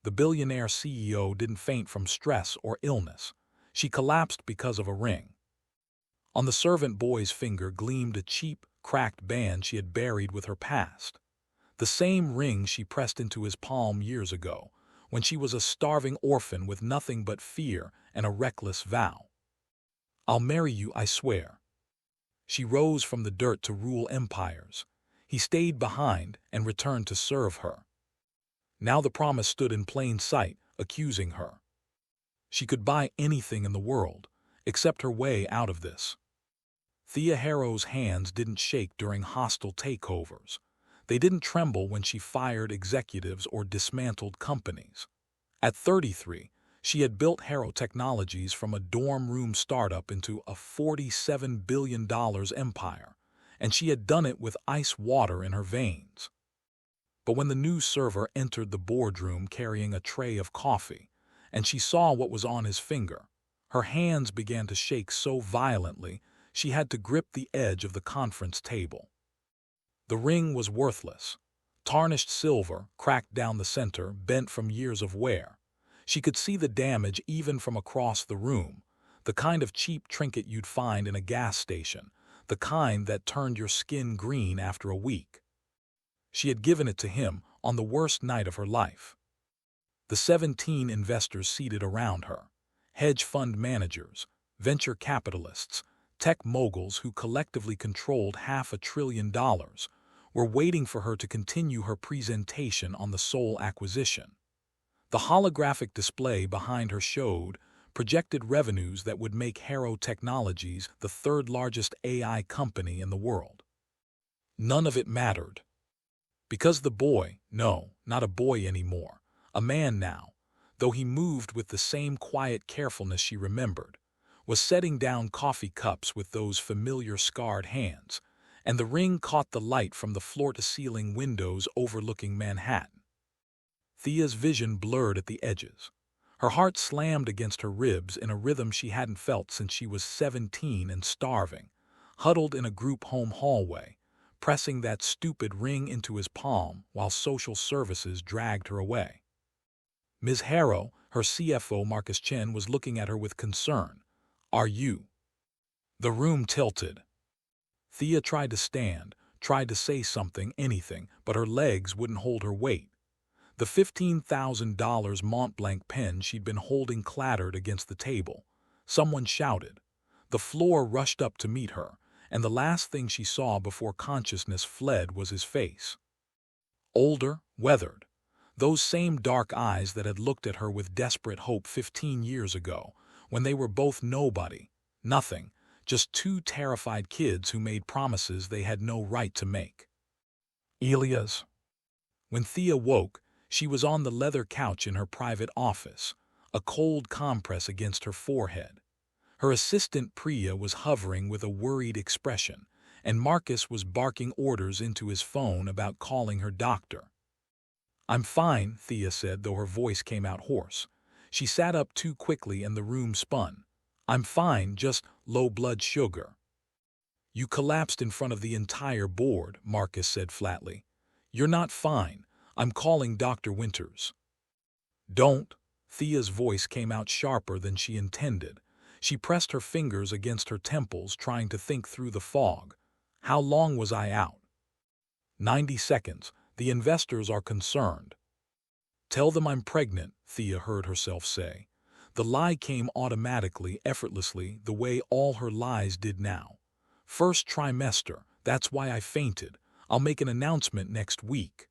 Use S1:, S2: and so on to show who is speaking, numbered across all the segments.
S1: The billionaire CEO didn't faint from stress or illness. She collapsed because of a ring. On the servant boy's finger gleamed a cheap, cracked band she had buried with her past. The same ring she pressed into his palm years ago, when she was a starving orphan with nothing but fear and a reckless vow. "I'll marry you, I swear." She rose from the dirt to rule empires. He stayed behind and returned to serve her. Now the promise stood in plain sight, accusing her. She could buy anything in the world, except her way out of this. Thea Harrow's hands didn't shake during hostile takeovers. They didn't tremble when she fired executives or dismantled companies. At 33, she had built Harrow Technologies from a dorm room startup into a $47 billion empire, and she had done it with ice water in her veins. But when the new server entered the boardroom carrying a tray of coffee, and she saw what was on his finger, her hands began to shake so violently she had to grip the edge of the conference table. The ring was worthless. Tarnished silver, cracked down the center, bent from years of wear. She could see the damage even from across the room, the kind of cheap trinket you'd find in a gas station, the kind that turned your skin green after a week. She had given it to him on the worst night of her life. The 17 investors seated around her, hedge fund managers, venture capitalists, tech moguls who collectively controlled $500 billion, were waiting for her to continue her presentation on the sole acquisition. The holographic display behind her showed projected revenues that would make Harrow Technologies the third largest AI company in the world. None of it mattered. Because the boy, no, not a boy anymore, a man now, though he moved with the same quiet carefulness she remembered, was setting down coffee cups with those familiar scarred hands, and the ring caught the light from the floor-to-ceiling windows overlooking Manhattan. Thea's vision blurred at the edges. Her heart slammed against her ribs in a rhythm she hadn't felt since she was 17 and starving, huddled in a group home hallway, pressing that stupid ring into his palm while social services dragged her away. Ms. Harrow, her CFO Marcus Chen, was looking at her with concern. "Are you?" The room tilted. Thea tried to stand, tried to say something, anything, but her legs wouldn't hold her weight. The $15,000 Montblanc pen she'd been holding clattered against the table. Someone shouted. The floor rushed up to meet her, and the last thing she saw before consciousness fled was his face. Older, weathered. Those same dark eyes that had looked at her with desperate hope 15 years ago, when they were both nobody, nothing, just two terrified kids who made promises they had no right to make. Elias. When Thea woke, she was on the leather couch in her private office, a cold compress against her forehead. Her assistant Priya was hovering with a worried expression, and Marcus was barking orders into his phone about calling her doctor. "I'm fine," Thea said, though her voice came out hoarse. She sat up too quickly and the room spun. "I'm fine, just low blood sugar." "You collapsed in front of the entire board," Marcus said flatly. "You're not fine. I'm calling Dr. Winters." "Don't." Thea's voice came out sharper than she intended. She pressed her fingers against her temples, trying to think through the fog. "How long was I out?" 90 seconds. The investors are concerned." "Tell them I'm pregnant," Thea heard herself say. The lie came automatically, effortlessly, the way all her lies did now. "First trimester, that's why I fainted. I'll make an announcement next week."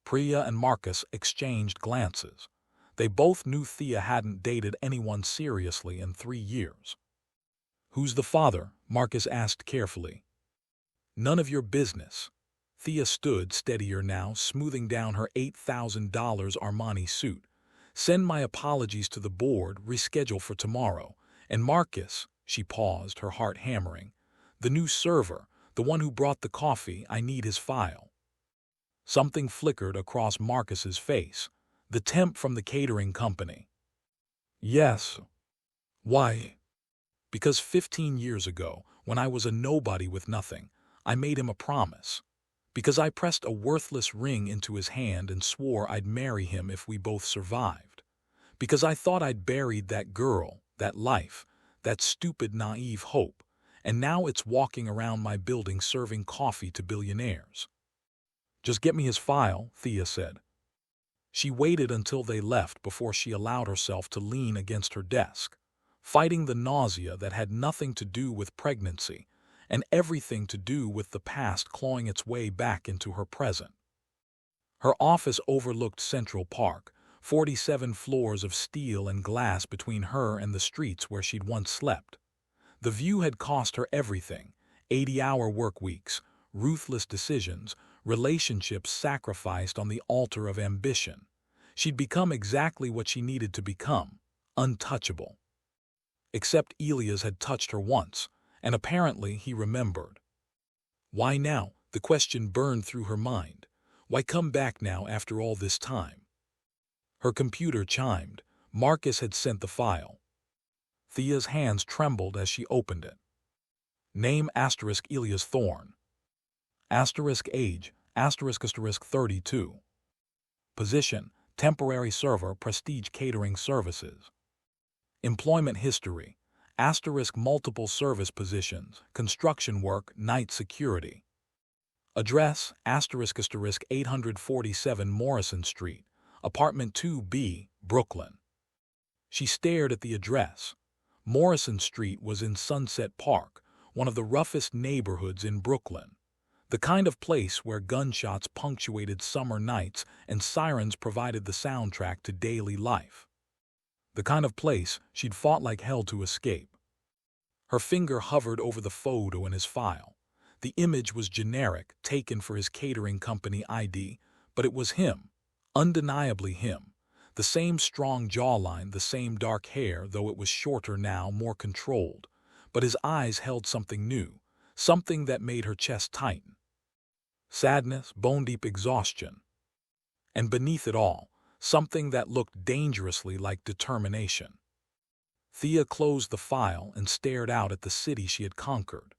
S1: Priya and Marcus exchanged glances. They both knew Thea hadn't dated anyone seriously in 3 years. "Who's the father?" Marcus asked carefully. "None of your business." Thea stood steadier now, smoothing down her $8,000 Armani suit. "Send my apologies to the board, reschedule for tomorrow. And Marcus," she paused, her heart hammering, "the new server, the one who brought the coffee, I need his file." Something flickered across Marcus's face. "The temp from the catering company." "Yes." "Why?" "Because 15 years ago, when I was a nobody with nothing, I made him a promise. Because I pressed a worthless ring into his hand and swore I'd marry him if we both survived. Because I thought I'd buried that girl, that life, that stupid naive hope, and now it's walking around my building serving coffee to billionaires. Just get me his file, Thea said. She waited until they left before she allowed herself to lean against her desk, fighting the nausea that had nothing to do with pregnancy and everything to do with the past clawing its way back into her present. Her office overlooked Central Park, 47 floors of steel and glass between her and the streets where she'd once slept. The view had cost her everything: 80-hour work weeks, ruthless decisions, relationships sacrificed on the altar of ambition. She'd become exactly what she needed to become: untouchable. Except Elias had touched her once, and apparently he remembered. Why now? The question burned through her mind. Why come back now after all this time? Her computer chimed. Marcus had sent the file. Thea's hands trembled as she opened it. Name * Elias Thorne. Age * 32. Position: temporary server, Prestige Catering Services. Employment history: multiple service positions, construction work, night security. Address: * 847 Morrison Street, Apartment 2B, Brooklyn. She stared at the address. Morrison Street was in Sunset Park, one of the roughest neighborhoods in Brooklyn. The kind of place where gunshots punctuated summer nights and sirens provided the soundtrack to daily life. The kind of place she'd fought like hell to escape. Her finger hovered over the photo in his file. The image was generic, taken for his catering company ID, but it was him, undeniably him. The same strong jawline, the same dark hair, though it was shorter now, more controlled. But his eyes held something new, something that made her chest tighten. Sadness, bone-deep exhaustion. And beneath it all, something that looked dangerously like determination. Thea closed the file and stared out at the city she had conquered.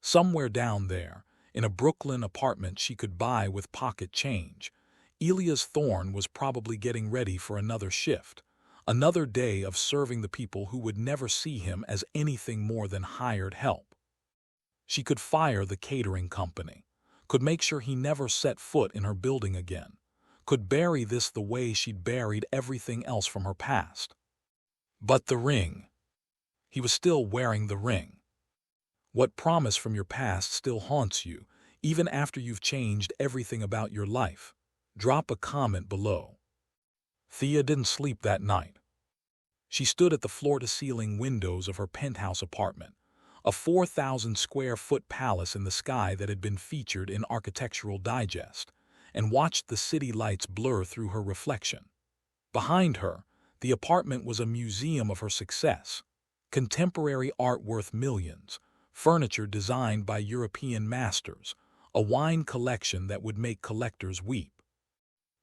S1: Somewhere down there, in a Brooklyn apartment she could buy with pocket change, Elias Thorne was probably getting ready for another shift, another day of serving the people who would never see him as anything more than hired help. She could fire the catering company, could make sure he never set foot in her building again, could bury this the way she'd buried everything else from her past. But the ring. He was still wearing the ring. What promise from your past still haunts you, even after you've changed everything about your life? Drop a comment below. Thea didn't sleep that night. She stood at the floor-to-ceiling windows of her penthouse apartment, a 4,000-square-foot palace in the sky that had been featured in Architectural Digest, and watched the city lights blur through her reflection. Behind her, the apartment was a museum of her success: contemporary art worth millions, furniture designed by European masters, a wine collection that would make collectors weep.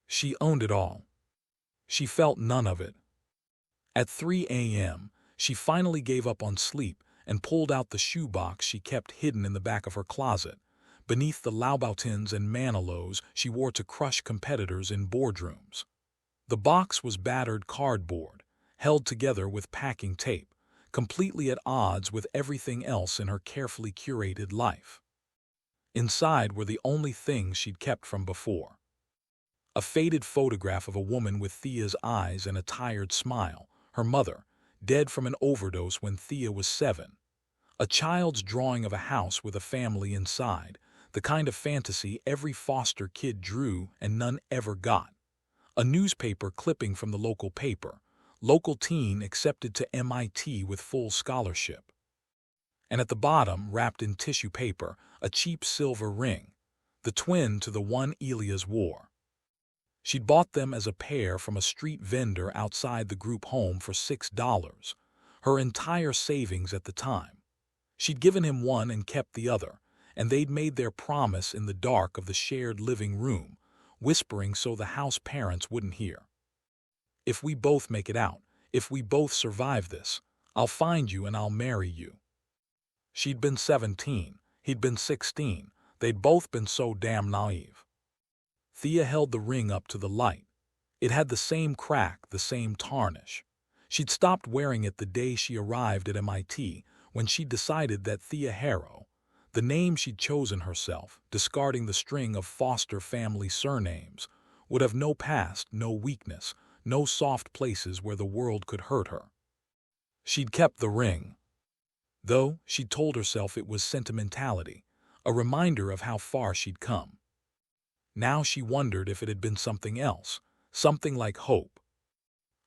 S1: She owned it all. She felt none of it. At 3 a.m., she finally gave up on sleep and pulled out the shoebox she kept hidden in the back of her closet, beneath the Louboutins and Manilows she wore to crush competitors in boardrooms. The box was battered cardboard, held together with packing tape, completely at odds with everything else in her carefully curated life. Inside were the only things she'd kept from before. A faded photograph of a woman with Thea's eyes and a tired smile, her mother, dead from an overdose when Thea was 7. A child's drawing of a house with a family inside, the kind of fantasy every foster kid drew and none ever got. A newspaper clipping from the local paper, local teen accepted to MIT with full scholarship. And at the bottom, wrapped in tissue paper, a cheap silver ring, the twin to the one Elias wore. She'd bought them as a pair from a street vendor outside the group home for $6, her entire savings at the time. She'd given him one and kept the other, and they'd made their promise in the dark of the shared living room, whispering so the house parents wouldn't hear. If we both make it out, if we both survive this, I'll find you and I'll marry you. She'd been 17, he'd been 16. They'd both been so damn naive. Thea held the ring up to the light. It had the same crack, the same tarnish. She'd stopped wearing it the day she arrived at MIT, when she'd decided that Thea Harrow, the name she'd chosen herself, discarding the string of foster family surnames, would have no past, no weakness, no soft places where the world could hurt her. She'd kept the ring, though she'd told herself it was sentimentality, a reminder of how far she'd come. Now she wondered if it had been something else, something like hope.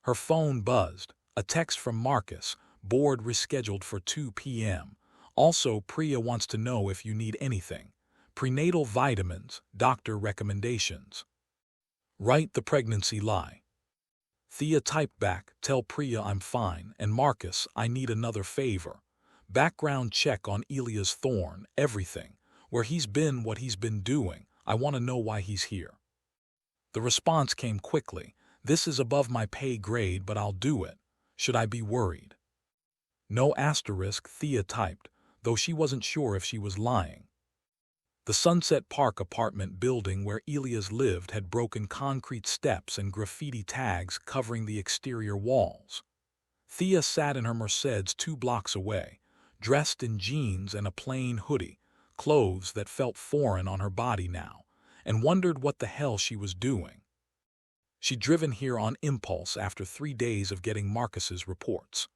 S1: Her phone buzzed, a text from Marcus, board rescheduled for 2 p.m. Also, Priya wants to know if you need anything. Prenatal vitamins, doctor recommendations. Write the pregnancy lie. Thea typed back, tell Priya I'm fine, and Marcus, I need another favor. Background check on Elias Thorne, everything. Where he's been, what he's been doing. I want to know why he's here. The response came quickly. This is above my pay grade, but I'll do it. Should I be worried? No asterisk, Thea typed, though she wasn't sure if she was lying. The Sunset Park apartment building where Elias lived had broken concrete steps and graffiti tags covering the exterior walls. Thea sat in her Mercedes 2 blocks away, dressed in jeans and a plain hoodie, clothes that felt foreign on her body now, and wondered what the hell she was doing. She'd driven here on impulse after 3 days of getting Marcus's reports.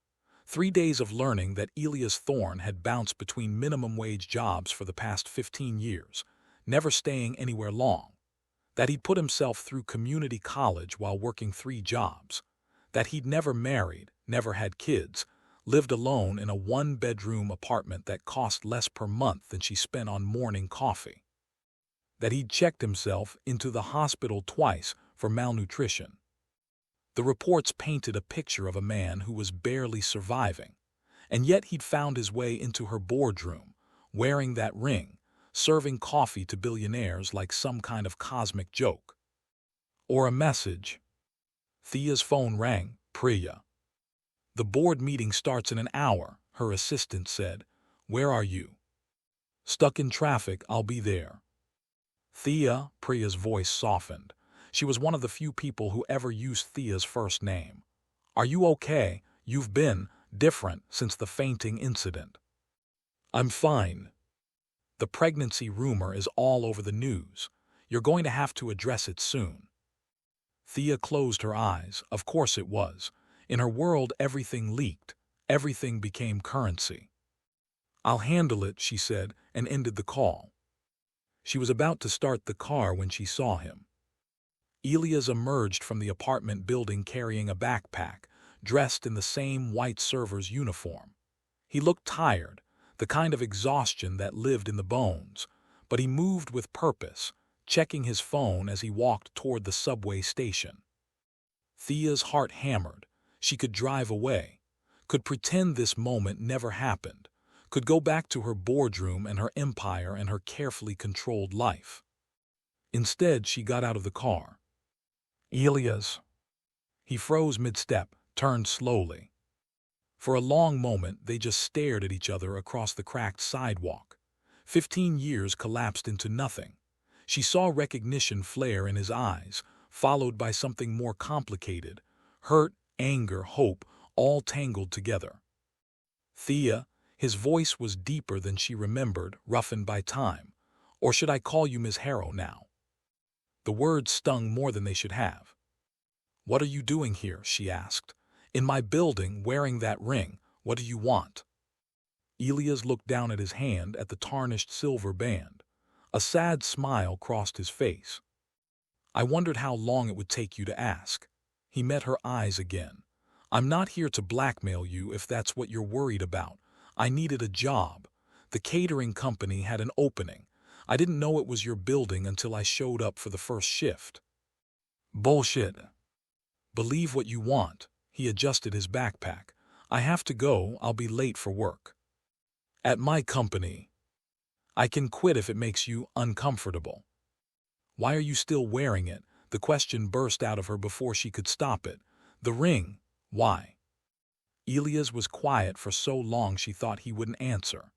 S1: 3 days of learning that Elias Thorne had bounced between minimum-wage jobs for the past 15 years, never staying anywhere long. That he'd put himself through community college while working 3 jobs. That he'd never married, never had kids, lived alone in a 1-bedroom apartment that cost less per month than she spent on morning coffee. That he'd checked himself into the hospital twice for malnutrition. The reports painted a picture of a man who was barely surviving, and yet he'd found his way into her boardroom, wearing that ring, serving coffee to billionaires like some kind of cosmic joke. Or a message. Thea's phone rang. Priya. The board meeting starts in an hour, her assistant said. Where are you? Stuck in traffic, I'll be there. Thea, Priya's voice softened. She was one of the few people who ever used Thea's first name. Are you okay? You've been different since the fainting incident. I'm fine. The pregnancy rumor is all over the news. You're going to have to address it soon. Thea closed her eyes. Of course it was. In her world, everything leaked. Everything became currency. I'll handle it, she said, and ended the call. She was about to start the car when she saw him. Elias emerged from the apartment building carrying a backpack, dressed in the same white server's uniform. He looked tired, the kind of exhaustion that lived in the bones, but he moved with purpose, checking his phone as he walked toward the subway station. Thea's heart hammered. She could drive away, could pretend this moment never happened, could go back to her boardroom and her empire and her carefully controlled life. Instead, she got out of the car. Elias. He froze mid-step, turned slowly. For a long moment, they just stared at each other across the cracked sidewalk. 15 years collapsed into nothing. She saw recognition flare in his eyes, followed by something more complicated. Hurt, anger, hope, all tangled together. Thea, his voice was deeper than she remembered, roughened by time. Or should I call you Ms. Harrow now? The words stung more than they should have. What are you doing here? She asked. In my building, wearing that ring. What do you want? Elias looked down at his hand, at the tarnished silver band. A sad smile crossed his face. I wondered how long it would take you to ask. He met her eyes again. I'm not here to blackmail you if that's what you're worried about. I needed a job. The catering company had an opening. I didn't know it was your building until I showed up for the first shift. Bullshit. Believe what you want. He adjusted his backpack. I have to go. I'll be late for work. At my company. I can quit if it makes you uncomfortable. Why are you still wearing it? The question burst out of her before she could stop it. The ring. Why? Elias was quiet for so long she thought he wouldn't answer.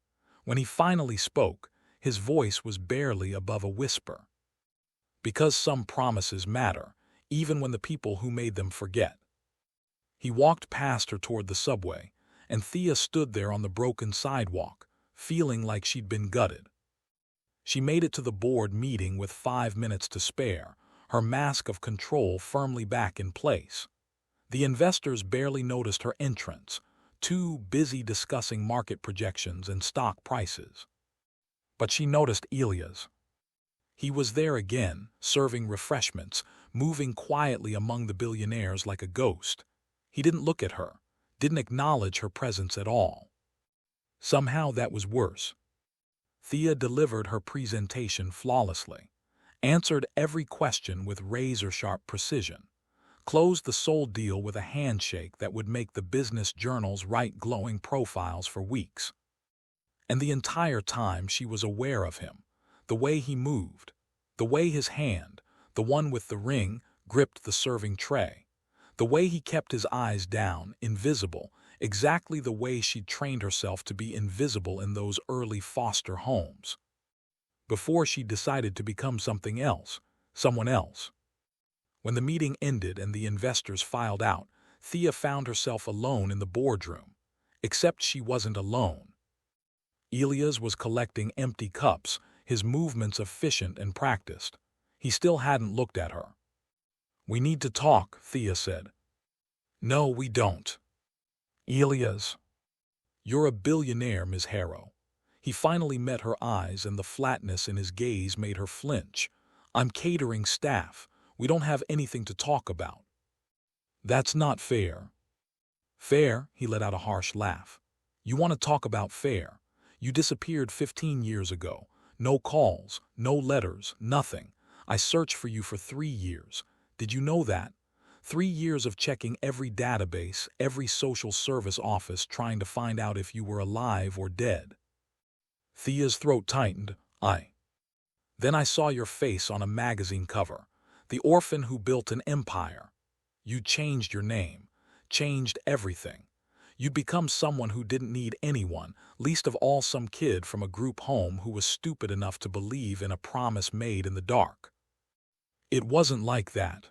S1: When he finally spoke, His voice was barely above a whisper. Because some promises matter, even when the people who made them forget. He walked past her toward the subway, and Thea stood there on the broken sidewalk, feeling like she'd been gutted. She made it to the board meeting with 5 minutes to spare, her mask of control firmly back in place. The investors barely noticed her entrance, too busy discussing market projections and stock prices. But she noticed Elias. He was there again, serving refreshments, moving quietly among the billionaires like a ghost. He didn't look at her, didn't acknowledge her presence at all. Somehow that was worse. Thea delivered her presentation flawlessly, answered every question with razor-sharp precision, closed the sold deal with a handshake that would make the business journals write glowing profiles for weeks. And the entire time she was aware of him, the way he moved, the way his hand, the one with the ring, gripped the serving tray, the way he kept his eyes down, invisible, exactly the way she'd trained herself to be invisible in those early foster homes. Before she decided to become something else, someone else. When the meeting ended and the investors filed out, Thea found herself alone in the boardroom. Except she wasn't alone. Elias was collecting empty cups, his movements efficient and practiced. He still hadn't looked at her. "We need to talk," Thea said. "No, we don't." "Elias, you're a billionaire, Ms. Harrow." He finally met her eyes, and the flatness in his gaze made her flinch. "I'm catering staff. We don't have anything to talk about." "That's not fair." "Fair?" He let out a harsh laugh. "You want to talk about fair? You disappeared 15 years ago. No calls, no letters, nothing. I searched for you for 3 years. Did you know that? 3 years of checking every database, every social service office trying to find out if you were alive or dead." Thea's throat tightened. Then I saw your face on a magazine cover. The orphan who built an empire. You changed your name. Changed everything. You'd become someone who didn't need anyone, least of all some kid from a group home who was stupid enough to believe in a promise made in the dark. It wasn't like that.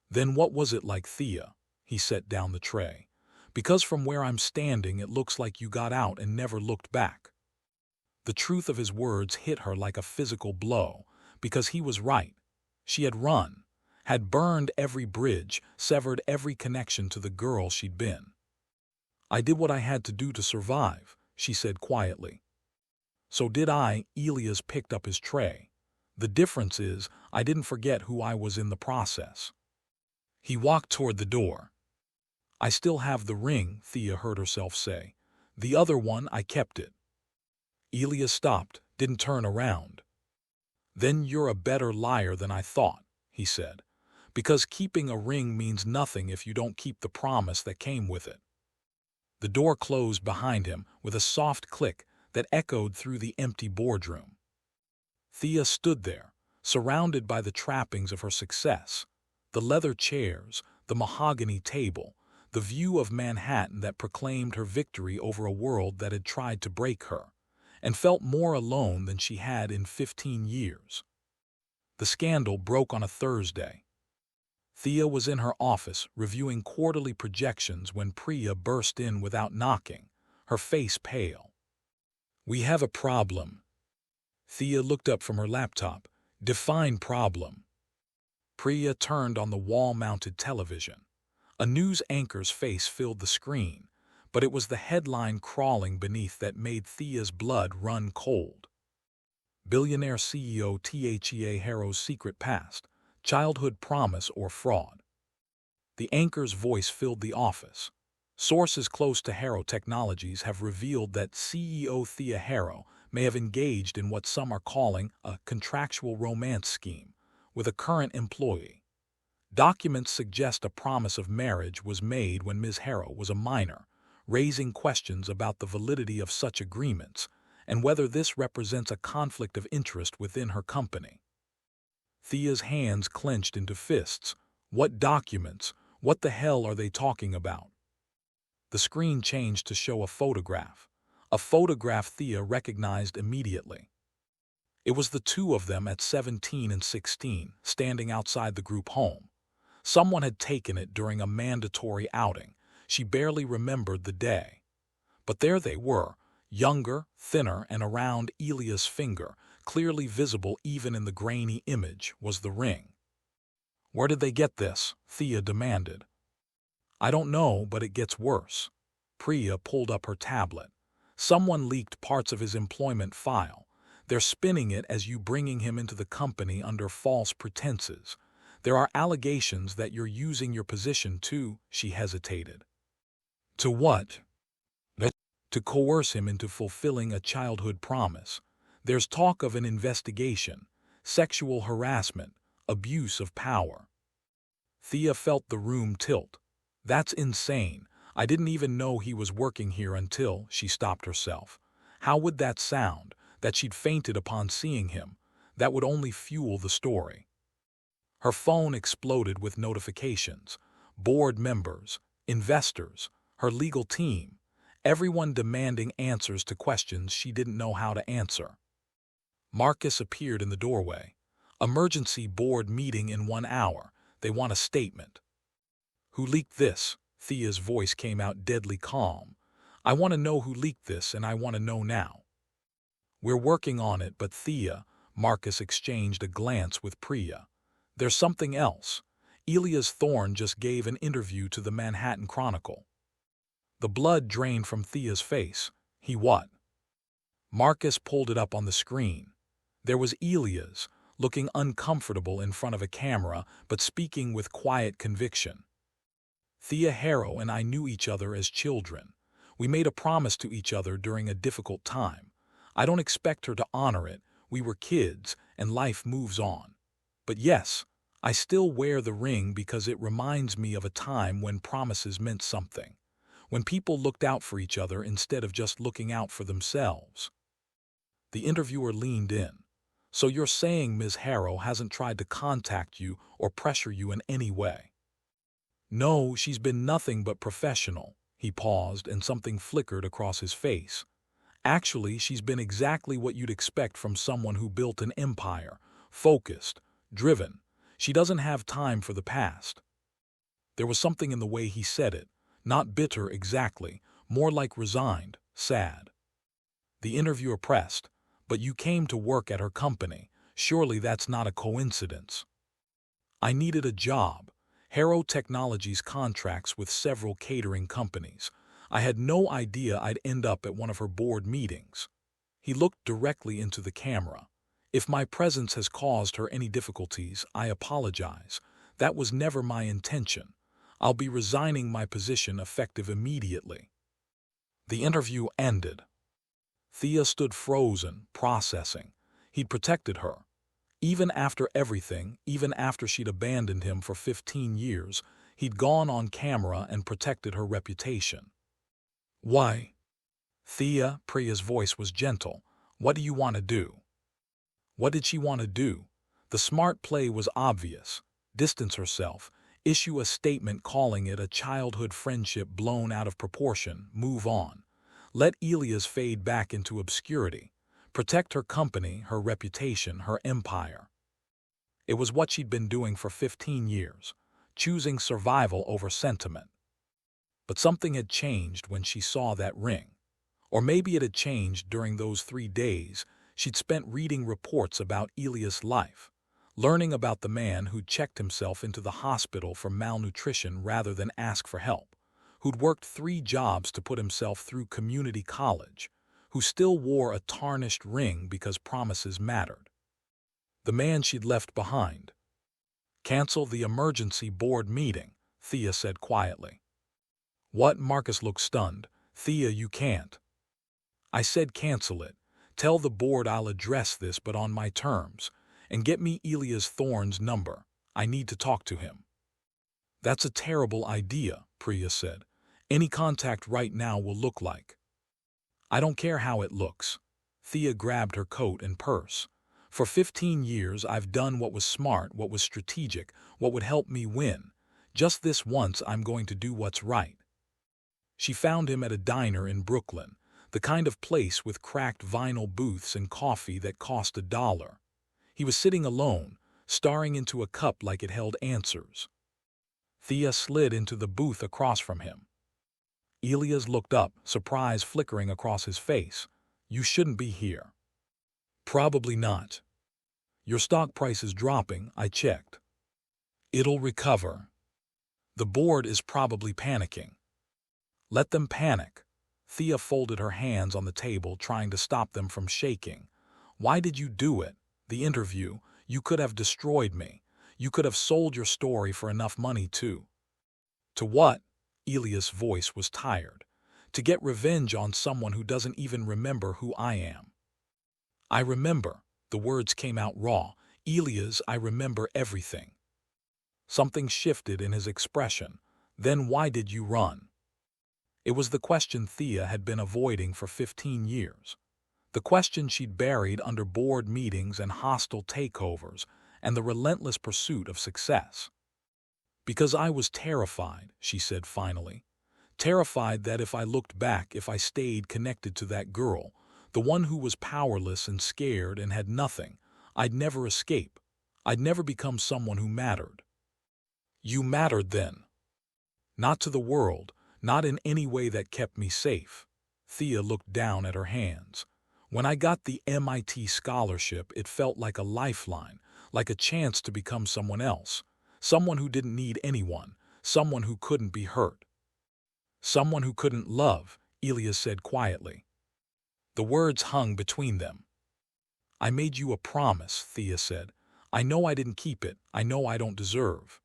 S1: Then what was it like, Thea? He set down the tray. Because from where I'm standing it looks like you got out and never looked back. The truth of his words hit her like a physical blow, because he was right. She had run, had burned every bridge, severed every connection to the girl she'd been. "I did what I had to do to survive," she said quietly. "So did I." Elias picked up his tray. "The difference is, I didn't forget who I was in the process." He walked toward the door. "I still have the ring," Thea heard herself say. "The other one, I kept it." Elias stopped, didn't turn around. "Then you're a better liar than I thought," he said. "Because keeping a ring means nothing if you don't keep the promise that came with it." The door closed behind him with a soft click that echoed through the empty boardroom. Thea stood there, surrounded by the trappings of her success. The leather chairs, the mahogany table, the view of Manhattan that proclaimed her victory over a world that had tried to break her, and felt more alone than she had in 15 years. The scandal broke on a Thursday. Thea was in her office reviewing quarterly projections when Priya burst in without knocking, her face pale. "We have a problem." Thea looked up from her laptop. "Define problem." Priya turned on the wall-mounted television. A news anchor's face filled the screen, but it was the headline crawling beneath that made Thea's blood run cold. Billionaire CEO Thea Harrow's secret past, childhood promise or fraud. The anchor's voice filled the office. Sources close to Harrow Technologies have revealed that CEO Thea Harrow may have engaged in what some are calling a contractual romance scheme with a current employee. Documents suggest a promise of marriage was made when Ms. Harrow was a minor, raising questions about the validity of such agreements and whether this represents a conflict of interest within her company. Thea's hands clenched into fists. What documents? What the hell are they talking about? The screen changed to show a photograph. A photograph Thea recognized immediately. It was the two of them at 17 and 16, standing outside the group home. Someone had taken it during a mandatory outing. She barely remembered the day. But there they were, younger, thinner, and around Elia's finger, clearly visible even in the grainy image, was the ring. "Where did they get this?" Thea demanded. "I don't know, but it gets worse." Priya pulled up her tablet. "Someone leaked parts of his employment file. They're spinning it as you bringing him into the company under false pretenses. There are allegations that you're using your position to," she hesitated. "To what?" "To coerce him into fulfilling a childhood promise. There's talk of an investigation, sexual harassment, abuse of power." Thea felt the room tilt. "That's insane. I didn't even know he was working here until," she stopped herself. How would that sound, that she'd fainted upon seeing him? That would only fuel the story. Her phone exploded with notifications. Board members, investors, her legal team, everyone demanding answers to questions she didn't know how to answer. Marcus appeared in the doorway. "Emergency board meeting in 1 hour. They want a statement." "Who leaked this?" Thea's voice came out deadly calm. "I want to know who leaked this, and I want to know now." "We're working on it, but Thea," Marcus exchanged a glance with Priya. "There's something else. Elias Thorne just gave an interview to the Manhattan Chronicle." The blood drained from Thea's face. "He what?" Marcus pulled it up on the screen. There was Elias, looking uncomfortable in front of a camera, but speaking with quiet conviction. "Thea Harrow and I knew each other as children. We made a promise to each other during a difficult time. I don't expect her to honor it. We were kids, and life moves on. But yes, I still wear the ring because it reminds me of a time when promises meant something, when people looked out for each other instead of just looking out for themselves." The interviewer leaned in. "So you're saying Ms. Harrow hasn't tried to contact you or pressure you in any way?" "No, she's been nothing but professional." He paused, and something flickered across his face. "Actually, she's been exactly what you'd expect from someone who built an empire, focused, driven. She doesn't have time for the past." There was something in the way he said it, not bitter exactly, more like resigned, sad. The interviewer pressed, "But you came to work at her company. Surely that's not a coincidence." "I needed a job. Harrow Technologies contracts with several catering companies. I had no idea I'd end up at one of her board meetings." He looked directly into the camera. "If my presence has caused her any difficulties, I apologize. That was never my intention. I'll be resigning my position effective immediately." The interview ended. Thea stood frozen, processing. He'd protected her. Even after everything, even after she'd abandoned him for 15 years, he'd gone on camera and protected her reputation. "Why?" "Thea," Priya's voice was gentle. "What do you want to do?" What did she want to do? The smart play was obvious. Distance herself, issue a statement calling it a childhood friendship blown out of proportion, move on. Let Elias fade back into obscurity. Protect her company, her reputation, her empire. It was what she'd been doing for 15 years, choosing survival over sentiment. But something had changed when she saw that ring. Or maybe it had changed during those 3 days she'd spent reading reports about Elias' life, learning about the man who'd checked himself into the hospital for malnutrition rather than ask for help, who'd worked 3 jobs to put himself through community college, who still wore a tarnished ring because promises mattered. The man she'd left behind. "Cancel the emergency board meeting," Thea said quietly. "What?" Marcus looked stunned. "Thea, you can't." "I said cancel it. Tell the board I'll address this but on my terms. And get me Elias Thorne's number. I need to talk to him." "That's a terrible idea," Priya said. "Any contact right now will look like—" "I don't care how it looks." Thea grabbed her coat and purse. "For 15 years I've done what was smart, what was strategic, what would help me win. Just this once I'm going to do what's right." She found him at a diner in Brooklyn. the kind of place with cracked vinyl booths and coffee that cost $1. He was sitting alone, staring into a cup like it held answers. Thea slid into the booth across from him. Elias looked up, surprise flickering across his face. "You shouldn't be here." "Probably not. Your stock price is dropping, I checked." "It'll recover." "The board is probably panicking." "Let them panic." Thea folded her hands on the table, trying to stop them from shaking. "Why did you do it? The interview. You could have destroyed me. You could have sold your story for enough money, too." "To what?" Elias' voice was tired. "To get revenge on someone who doesn't even remember who I am." "I remember." The words came out raw. "Elias, I remember everything." Something shifted in his expression. "Then why did you run?" It was the question Thea had been avoiding for 15 years. The question she'd buried under board meetings and hostile takeovers and the relentless pursuit of success. "Because I was terrified," she said finally. "Terrified that if I looked back, if I stayed connected to that girl, the one who was powerless and scared and had nothing, I'd never escape. I'd never become someone who mattered." "You mattered then." "Not to the world, not in any way that kept me safe." Thea looked down at her hands. "When I got the MIT scholarship, it felt like a lifeline, like a chance to become someone else. Someone who didn't need anyone, someone who couldn't be hurt. Someone who couldn't love," Elias said quietly. The words hung between them. "I made you a promise," Thea said. "I know I didn't keep it. I know I don't deserve."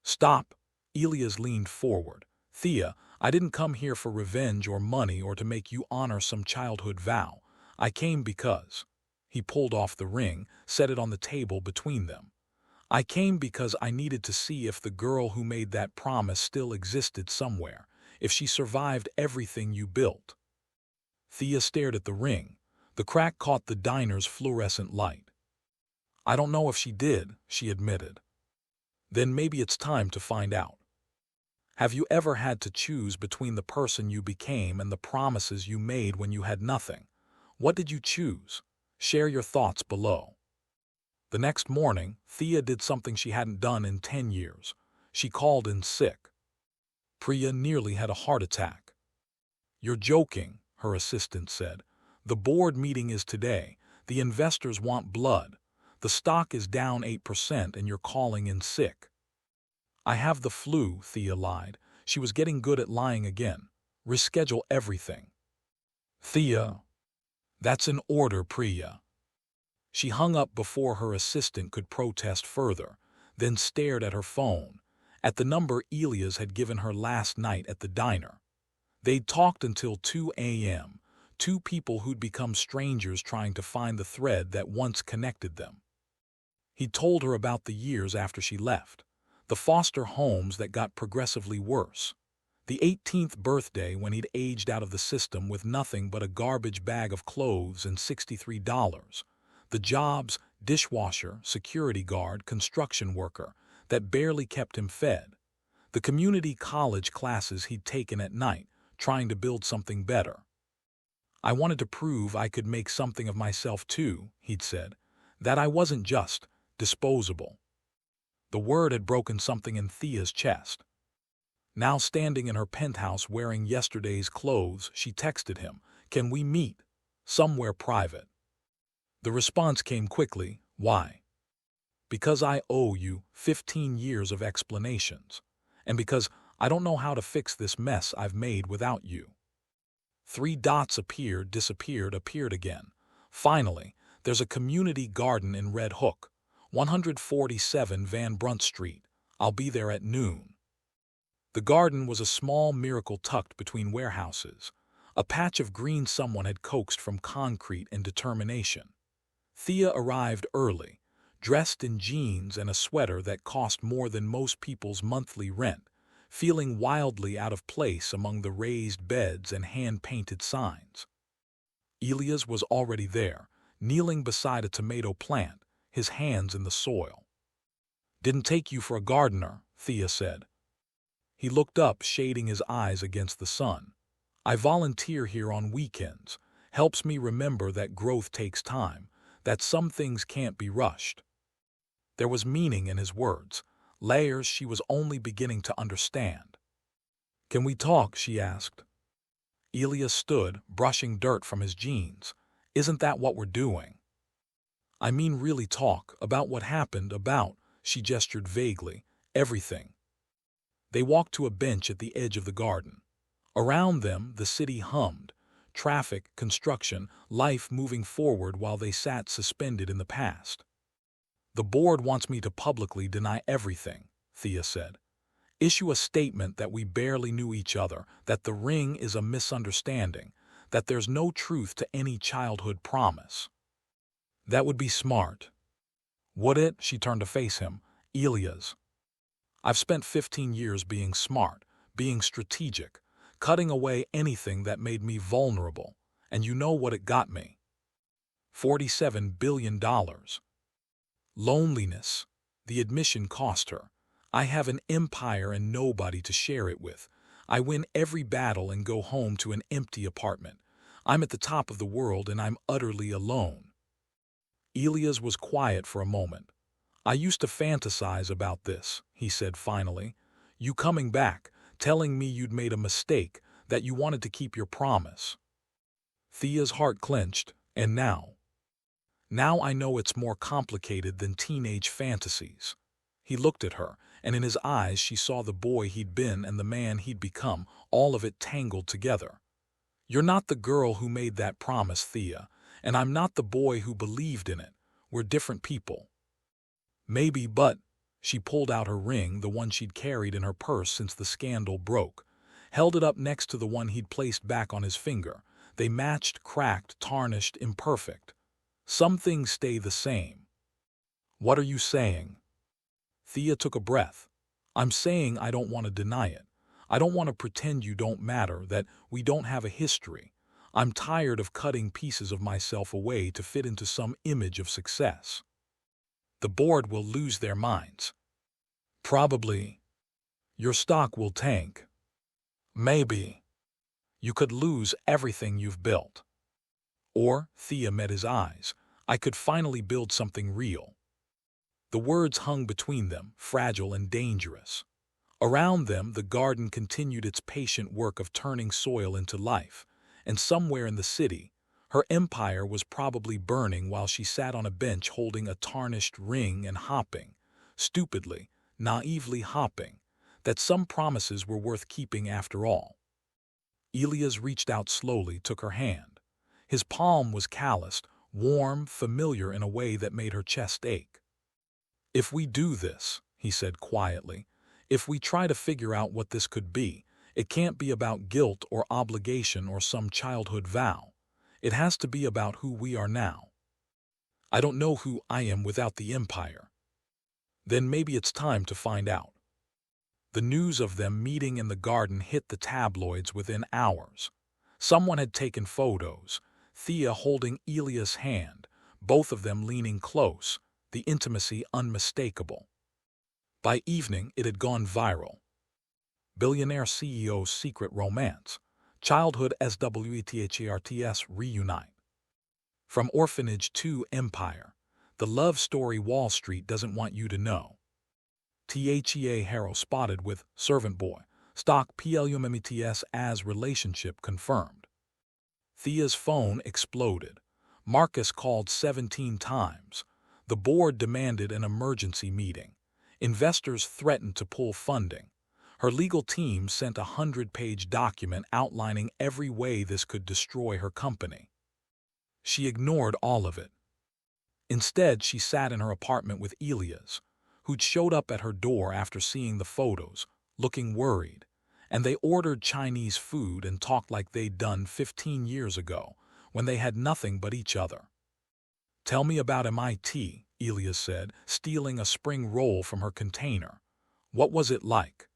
S1: "Stop." Elias leaned forward. "Thea, I didn't come here for revenge or money or to make you honor some childhood vow. I came because—" He pulled off the ring, set it on the table between them. "I came because I needed to see if the girl who made that promise still existed somewhere, if she survived everything you built." Thea stared at the ring. The crack caught the diner's fluorescent light. "I don't know if she did," she admitted. "Then maybe it's time to find out. Have you ever had to choose between the person you became and the promises you made when you had nothing? What did you choose? Share your thoughts below." The next morning, Thea did something she hadn't done in 10 years. She called in sick. Priya nearly had a heart attack. "You're joking," her assistant said. "The board meeting is today. The investors want blood. The stock is down 8% and you're calling in sick." "I have the flu," Thea lied. She was getting good at lying again. "Reschedule everything." "Thea." "That's an order, Priya." She hung up before her assistant could protest further, then stared at her phone, at the number Elias had given her last night at the diner. They'd talked until 2 a.m., two people who'd become strangers trying to find the thread that once connected them. He'd told her about the years after she left, the foster homes that got progressively worse, the 18th birthday when he'd aged out of the system with nothing but a garbage bag of clothes and $63, the jobs, dishwasher, security guard, construction worker, that barely kept him fed, the community college classes he'd taken at night, trying to build something better. "I wanted to prove I could make something of myself too," he'd said, "that I wasn't just disposable." The word had broken something in Thea's chest. Now standing in her penthouse wearing yesterday's clothes, she texted him, "Can we meet? Somewhere private." The response came quickly, "Why?" "Because I owe you 15 years of explanations. And because I don't know how to fix this mess I've made without you." 3 dots appeared, disappeared, appeared again. "Finally, there's a community garden in Red Hook, 147 Van Brunt Street. I'll be there at noon." The garden was a small miracle tucked between warehouses, a patch of green someone had coaxed from concrete and determination. Thea arrived early, dressed in jeans and a sweater that cost more than most people's monthly rent, feeling wildly out of place among the raised beds and hand-painted signs. Elias was already there, kneeling beside a tomato plant, his hands in the soil. "Didn't take you for a gardener," Thea said. He looked up, shading his eyes against the sun. I volunteer here on weekends. Helps me remember that growth takes time, that some things can't be rushed. There was meaning in his words, layers she was only beginning to understand. Can we talk? She asked. Elias stood, brushing dirt from his jeans. Isn't that what we're doing? I mean really talk, about what happened, about, she gestured vaguely, everything. They walked to a bench at the edge of the garden. Around them, the city hummed. Traffic, construction, life moving forward while they sat suspended in the past. The board wants me to publicly deny everything, Thea said. Issue a statement that we barely knew each other, that the ring is a misunderstanding, that there's no truth to any childhood promise. That would be smart. Would it? She turned to face him. Elias. I've spent 15 years being smart, being strategic, cutting away anything that made me vulnerable, and you know what it got me. $47 billion. Loneliness. The admission cost her. I have an empire and nobody to share it with. I win every battle and go home to an empty apartment. I'm at the top of the world and I'm utterly alone. Elias was quiet for a moment. I used to fantasize about this, he said finally. You coming back, telling me you'd made a mistake, that you wanted to keep your promise. Thea's heart clenched, and now? Now I know it's more complicated than teenage fantasies. He looked at her, and in his eyes she saw the boy he'd been and the man he'd become, all of it tangled together. You're not the girl who made that promise, Thea, and I'm not the boy who believed in it. We're different people. Maybe, but she pulled out her ring, the one she'd carried in her purse since the scandal broke, held it up next to the one he'd placed back on his finger. They matched, cracked, tarnished, imperfect. Some things stay the same. What are you saying? Thea took a breath. I'm saying I don't want to deny it. I don't want to pretend you don't matter, that we don't have a history. I'm tired of cutting pieces of myself away to fit into some image of success. The board will lose their minds. Probably. Your stock will tank. Maybe. You could lose everything you've built. Or, Thea met his eyes, I could finally build something real. The words hung between them, fragile and dangerous. Around them, the garden continued its patient work of turning soil into life, and somewhere in the city, her empire was probably burning while she sat on a bench holding a tarnished ring and hopping, stupidly, naively hopping, that some promises were worth keeping after all. Elias reached out slowly, took her hand. His palm was calloused, warm, familiar in a way that made her chest ache. If we do this, he said quietly, if we try to figure out what this could be, it can't be about guilt or obligation or some childhood vow. It has to be about who we are now. I don't know who I am without the empire. Then maybe it's time to find out. The news of them meeting in the garden hit the tabloids within hours. Someone had taken photos, Thea holding Elias' hand, both of them leaning close, the intimacy unmistakable. By evening, it had gone viral. Billionaire CEO's secret romance. Childhood SWETHERTS reunite. From orphanage to empire. The love story Wall Street doesn't want you to know. THEA Harrow spotted with servant boy. Stock PLUMMETS as relationship confirmed. Thea's phone exploded. Marcus called 17 times. The board demanded an emergency meeting. Investors threatened to pull funding. Her legal team sent a 100-page document outlining every way this could destroy her company. She ignored all of it. Instead, she sat in her apartment with Elias, who'd showed up at her door after seeing the photos, looking worried, and they ordered Chinese food and talked like they'd done 15 years ago, when they had nothing but each other. Tell me about MIT, Elias said, stealing a spring roll from her container. What was it like?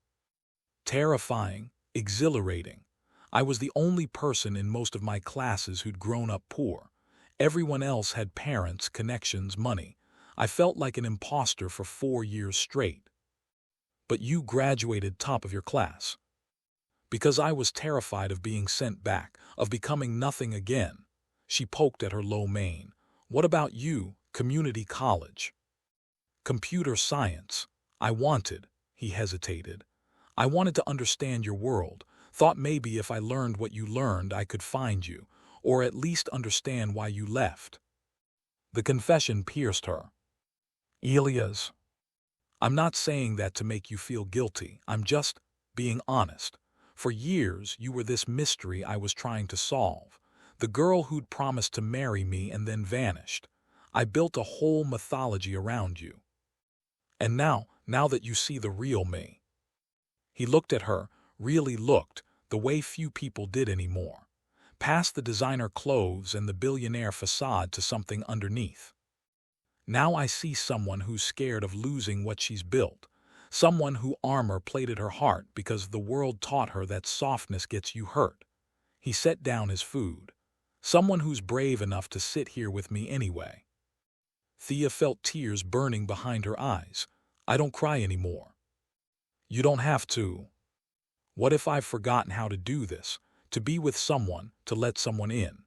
S1: Terrifying, exhilarating. I was the only person in most of my classes who'd grown up poor. Everyone else had parents, connections, money. I felt like an imposter for 4 years straight. But you graduated top of your class. Because I was terrified of being sent back, of becoming nothing again. She poked at her low mane. What about you, community college? Computer science. I wanted, he hesitated. I wanted to understand your world, thought maybe if I learned what you learned I could find you, or at least understand why you left. The confession pierced her. Elias, I'm not saying that to make you feel guilty, I'm just being honest. For years you were this mystery I was trying to solve, the girl who'd promised to marry me and then vanished. I built a whole mythology around you. And now that you see the real me. He looked at her, really looked, the way few people did anymore. Past the designer clothes and the billionaire facade to something underneath. Now I see someone who's scared of losing what she's built. Someone who armor-plated her heart because the world taught her that softness gets you hurt. He set down his food. Someone who's brave enough to sit here with me anyway. Thea felt tears burning behind her eyes. I don't cry anymore. You don't have to. What if I've forgotten how to do this, to be with someone, to let someone in?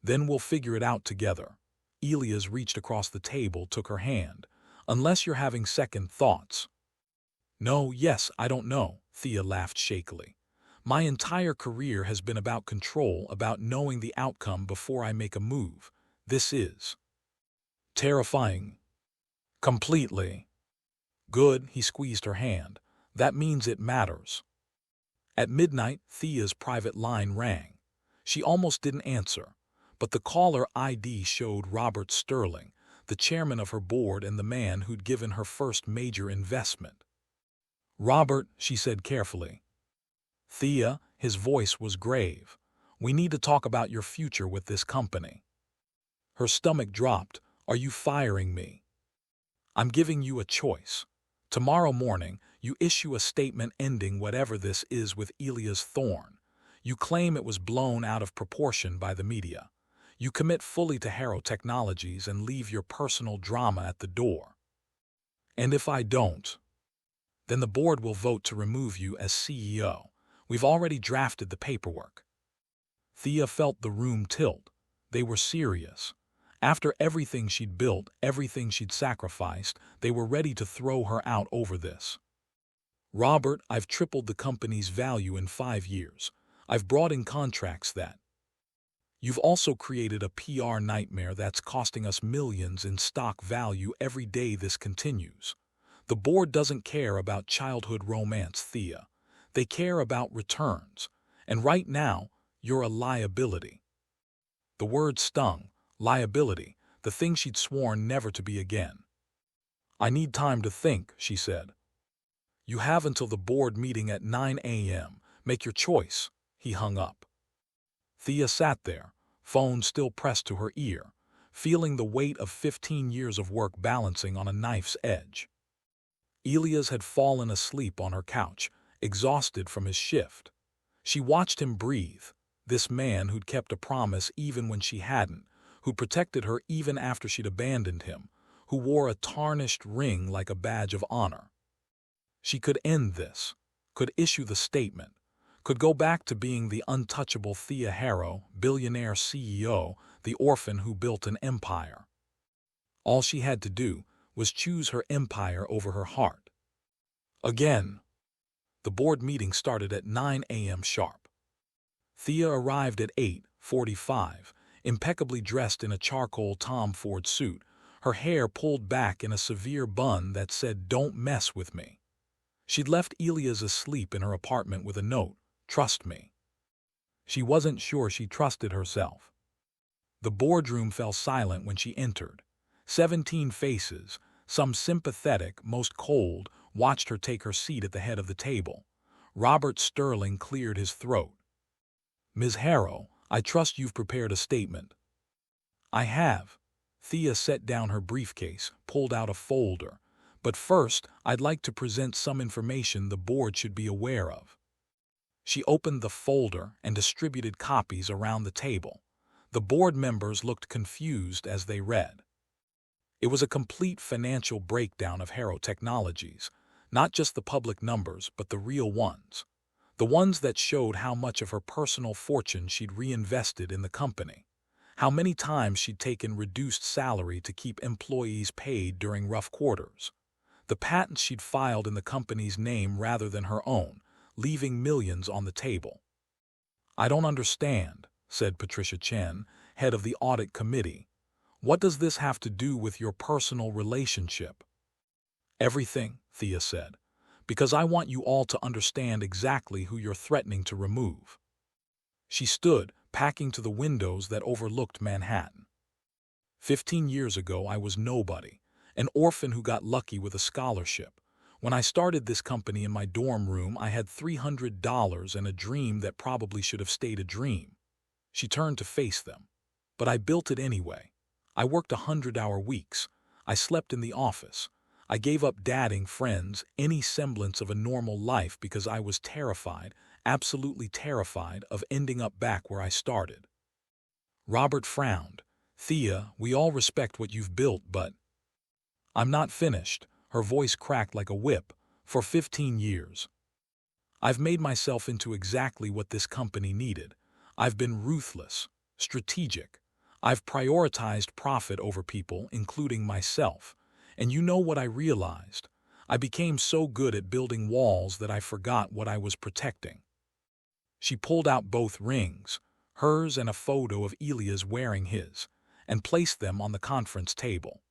S1: Then we'll figure it out together. Elias reached across the table, took her hand. Unless you're having second thoughts. No, yes, I don't know, Thea laughed shakily. My entire career has been about control, about knowing the outcome before I make a move. This is terrifying. Completely. Good, he squeezed her hand. That means it matters. At midnight, Thea's private line rang. She almost didn't answer, but the caller ID showed Robert Sterling, the chairman of her board and the man who'd given her first major investment. Robert, she said carefully. Thea, his voice was grave. We need to talk about your future with this company. Her stomach dropped. Are you firing me? I'm giving you a choice. Tomorrow morning, you issue a statement ending whatever this is with Elias Thorne. You claim it was blown out of proportion by the media. You commit fully to Harrow Technologies and leave your personal drama at the door. And if I don't, then the board will vote to remove you as CEO. We've already drafted the paperwork. Thea felt the room tilt. They were serious. After everything she'd built, everything she'd sacrificed, they were ready to throw her out over this. Robert, I've tripled the company's value in 5 years. I've brought in contracts that. You've also created a PR nightmare that's costing us millions in stock value every day this continues. The board doesn't care about childhood romance, Thea. They care about returns. And right now, you're a liability. The word stung. Liability, the thing she'd sworn never to be again. I need time to think, she said. You have until the board meeting at 9 a.m. Make your choice. He hung up. Thea sat there, phone still pressed to her ear, feeling the weight of 15 years of work balancing on a knife's edge. Elias had fallen asleep on her couch, exhausted from his shift. She watched him breathe, this man who'd kept a promise even when she hadn't, who protected her even after she'd abandoned him, who wore a tarnished ring like a badge of honor. She could end this, could issue the statement, could go back to being the untouchable Thea Harrow, billionaire CEO, the orphan who built an empire. All she had to do was choose her empire over her heart. Again. The board meeting started at 9 a.m. sharp. Thea arrived at 8:45, impeccably dressed in a charcoal Tom Ford suit, her hair pulled back in a severe bun that said, "Don't mess with me." She'd left Elias asleep in her apartment with a note, "Trust me." She wasn't sure she trusted herself. The boardroom fell silent when she entered. 17 faces, some sympathetic, most cold, watched her take her seat at the head of the table. Robert Sterling cleared his throat. Ms. Harrow, I trust you've prepared a statement. I have. Thea set down her briefcase, pulled out a folder. But first, I'd like to present some information the board should be aware of. She opened the folder and distributed copies around the table. The board members looked confused as they read. It was a complete financial breakdown of Harrow Technologies, not just the public numbers, but the real ones. The ones that showed how much of her personal fortune she'd reinvested in the company, how many times she'd taken reduced salary to keep employees paid during rough quarters, the patents she'd filed in the company's name rather than her own, leaving millions on the table. "I don't understand," said Patricia Chen, head of the audit committee. "What does this have to do with your personal relationship?" "Everything," Thea said, "because I want you all to understand exactly who you're threatening to remove." She stood, packing to the windows that overlooked Manhattan. 15 years ago, I was nobody, an orphan who got lucky with a scholarship. When I started this company in my dorm room, I had $300 and a dream that probably should have stayed a dream. She turned to face them. But I built it anyway. I worked 100-hour weeks. I slept in the office. I gave up dating friends, any semblance of a normal life because I was terrified, absolutely terrified of ending up back where I started. Robert frowned. "Thea, we all respect what you've built, but—" "I'm not finished." Her voice cracked like a whip. "For 15 years. I've made myself into exactly what this company needed. I've been ruthless, strategic. I've prioritized profit over people, including myself. And you know what I realized? I became so good at building walls that I forgot what I was protecting." She pulled out both rings, hers and a photo of Elia's wearing his, and placed them on the conference table.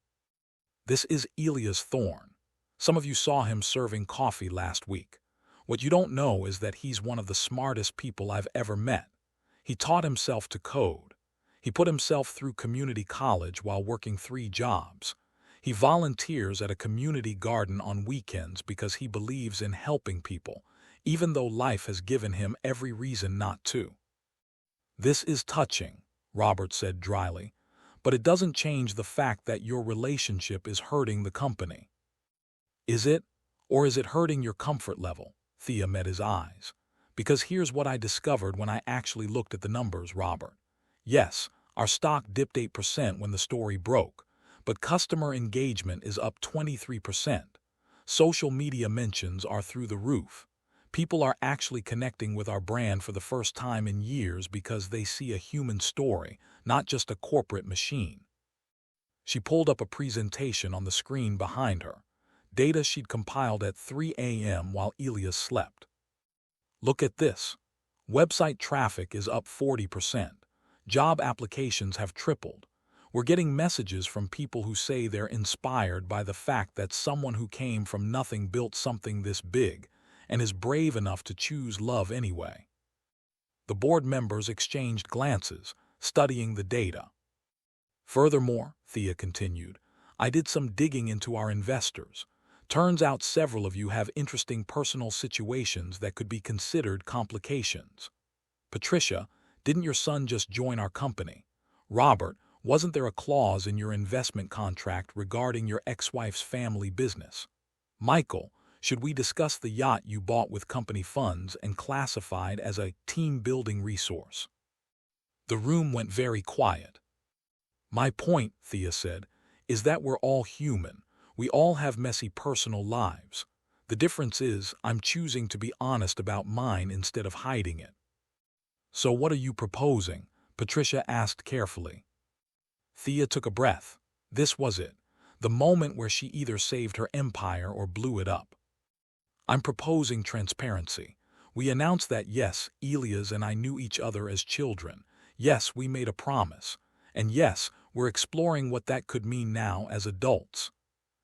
S1: "This is Elia's thorn. Some of you saw him serving coffee last week. What you don't know is that he's one of the smartest people I've ever met. He taught himself to code. He put himself through community college while working 3 jobs. He volunteers at a community garden on weekends because he believes in helping people, even though life has given him every reason not to." "This is touching," Robert said dryly, "but it doesn't change the fact that your relationship is hurting the company." "Is it? Or is it hurting your comfort level?" Thea met his eyes. "Because here's what I discovered when I actually looked at the numbers, Robert. Yes, our stock dipped 8% when the story broke, but customer engagement is up 23%. Social media mentions are through the roof. People are actually connecting with our brand for the first time in years because they see a human story, not just a corporate machine." She pulled up a presentation on the screen behind her, data she'd compiled at 3 a.m. while Elia slept. "Look at this. Website traffic is up 40%. Job applications have tripled. We're getting messages from people who say they're inspired by the fact that someone who came from nothing built something this big and is brave enough to choose love anyway." The board members exchanged glances, studying the data. "Furthermore," Thea continued, "I did some digging into our investors. Turns out several of you have interesting personal situations that could be considered complications. Patricia, didn't your son just join our company? Robert, wasn't there a clause in your investment contract regarding your ex-wife's family business? Michael, should we discuss the yacht you bought with company funds and classified as a team-building resource?" The room went very quiet. "My point," Thea said, "is that we're all human. We all have messy personal lives. The difference is I'm choosing to be honest about mine instead of hiding it." "So what are you proposing?" Patricia asked carefully. Thea took a breath. This was it, the moment where she either saved her empire or blew it up. "I'm proposing transparency. We announced that yes, Elias and I knew each other as children. Yes, we made a promise. And yes, we're exploring what that could mean now as adults."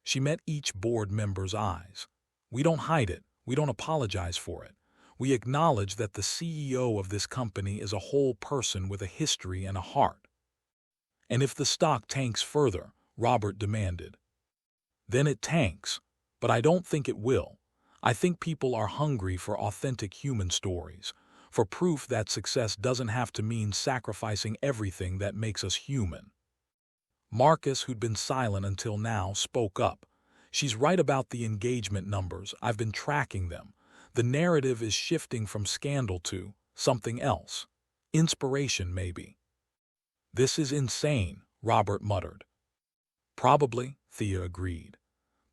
S1: She met each board member's eyes. "We don't hide it. We don't apologize for it. We acknowledge that the CEO of this company is a whole person with a history and a heart." "And if the stock tanks further," Robert demanded. "Then it tanks. But I don't think it will. I think people are hungry for authentic human stories, for proof that success doesn't have to mean sacrificing everything that makes us human." Marcus, who'd been silent until now, spoke up. "She's right about the engagement numbers. I've been tracking them. The narrative is shifting from scandal to something else. Inspiration, maybe." "This is insane," Robert muttered. "Probably," Thea agreed.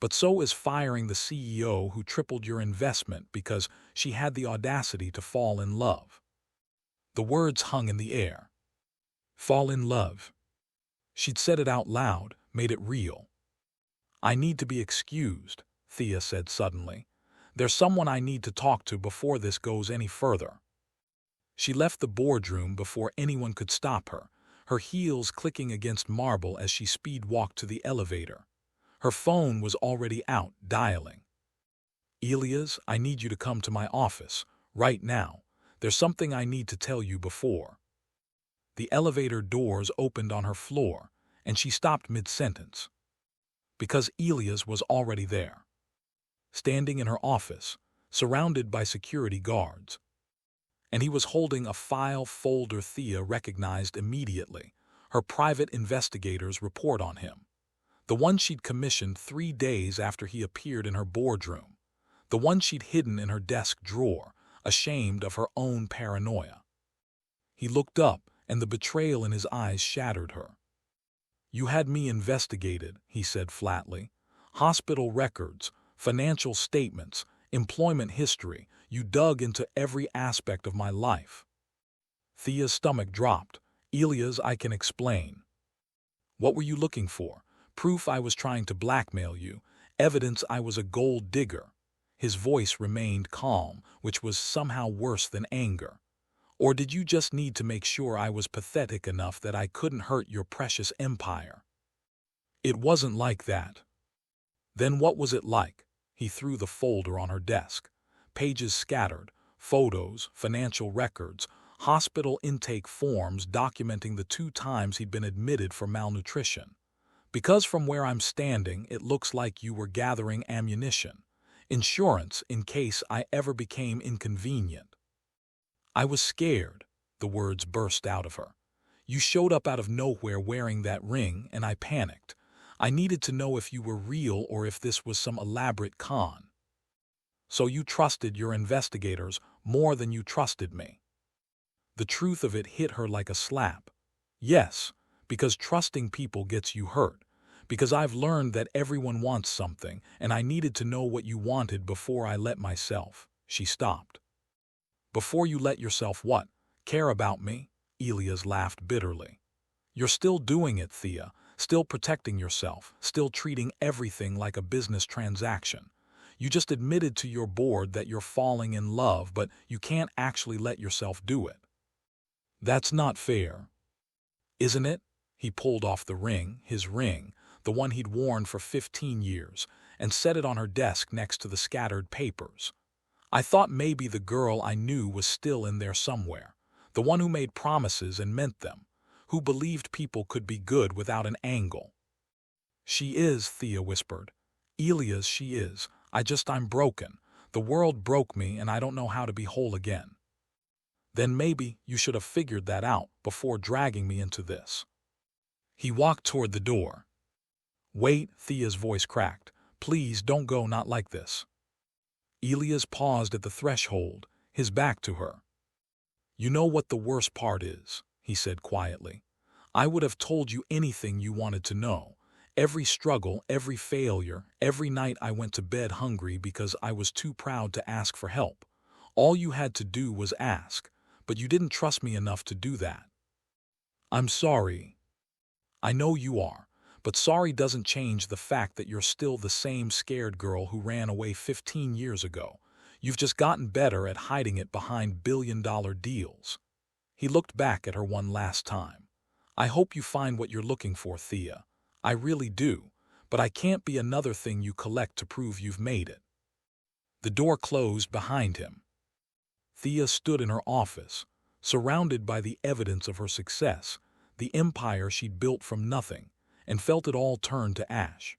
S1: But so is firing the CEO who tripled your investment because she had the audacity to fall in love. The words hung in the air. Fall in love. She'd said it out loud, made it real. I need to be excused, Thea said suddenly. There's someone I need to talk to before this goes any further. She left the boardroom before anyone could stop her, her heels clicking against marble as she speed-walked to the elevator. Her phone was already out, dialing. Elias, I need you to come to my office, right now. There's something I need to tell you before. The elevator doors opened on her floor, and she stopped mid-sentence. Because Elias was already there, standing in her office, surrounded by security guards. And he was holding a file folder Thea recognized immediately, her private investigator's report on him. The one she'd commissioned 3 days after he appeared in her boardroom. The one she'd hidden in her desk drawer, ashamed of her own paranoia. He looked up, and the betrayal in his eyes shattered her. You had me investigated, he said flatly. Hospital records, financial statements, employment history. You dug into every aspect of my life. Thea's stomach dropped. Elias, I can explain. What were you looking for? Proof I was trying to blackmail you. Evidence I was a gold digger. His voice remained calm, which was somehow worse than anger. Or did you just need to make sure I was pathetic enough that I couldn't hurt your precious empire? It wasn't like that. Then what was it like? He threw the folder on her desk. Pages scattered, photos, financial records, hospital intake forms documenting the 2 times he'd been admitted for malnutrition. Because from where I'm standing, it looks like you were gathering ammunition. Insurance in case I ever became inconvenient. I was scared, the words burst out of her. You showed up out of nowhere wearing that ring, and I panicked. I needed to know if you were real or if this was some elaborate con. So you trusted your investigators more than you trusted me. The truth of it hit her like a slap. Yes, because trusting people gets you hurt. Because I've learned that everyone wants something, and I needed to know what you wanted before I let myself. She stopped. Before you let yourself what? Care about me? Elias laughed bitterly. You're still doing it, Thea. Still protecting yourself. Still treating everything like a business transaction. You just admitted to your board that you're falling in love, but you can't actually let yourself do it. That's not fair. Isn't it? He pulled off the ring, his ring, the one he'd worn for 15 years, and set it on her desk next to the scattered papers. I thought maybe the girl I knew was still in there somewhere, the one who made promises and meant them, who believed people could be good without an angle. She is, Thea whispered. Elias, she is. I'm broken. The world broke me and I don't know how to be whole again. Then maybe you should have figured that out before dragging me into this. He walked toward the door. Wait, Thea's voice cracked. Please don't go, not like this. Elias paused at the threshold, his back to her. You know what the worst part is, he said quietly. I would have told you anything you wanted to know. Every struggle, every failure, every night I went to bed hungry because I was too proud to ask for help. All you had to do was ask, but you didn't trust me enough to do that. I'm sorry. I know you are, but sorry doesn't change the fact that you're still the same scared girl who ran away 15 years ago. You've just gotten better at hiding it behind billion-dollar deals. He looked back at her one last time. I hope you find what you're looking for, Thea. I really do, but I can't be another thing you collect to prove you've made it. The door closed behind him. Thea stood in her office, surrounded by the evidence of her success, the empire she'd built from nothing, and felt it all turn to ash.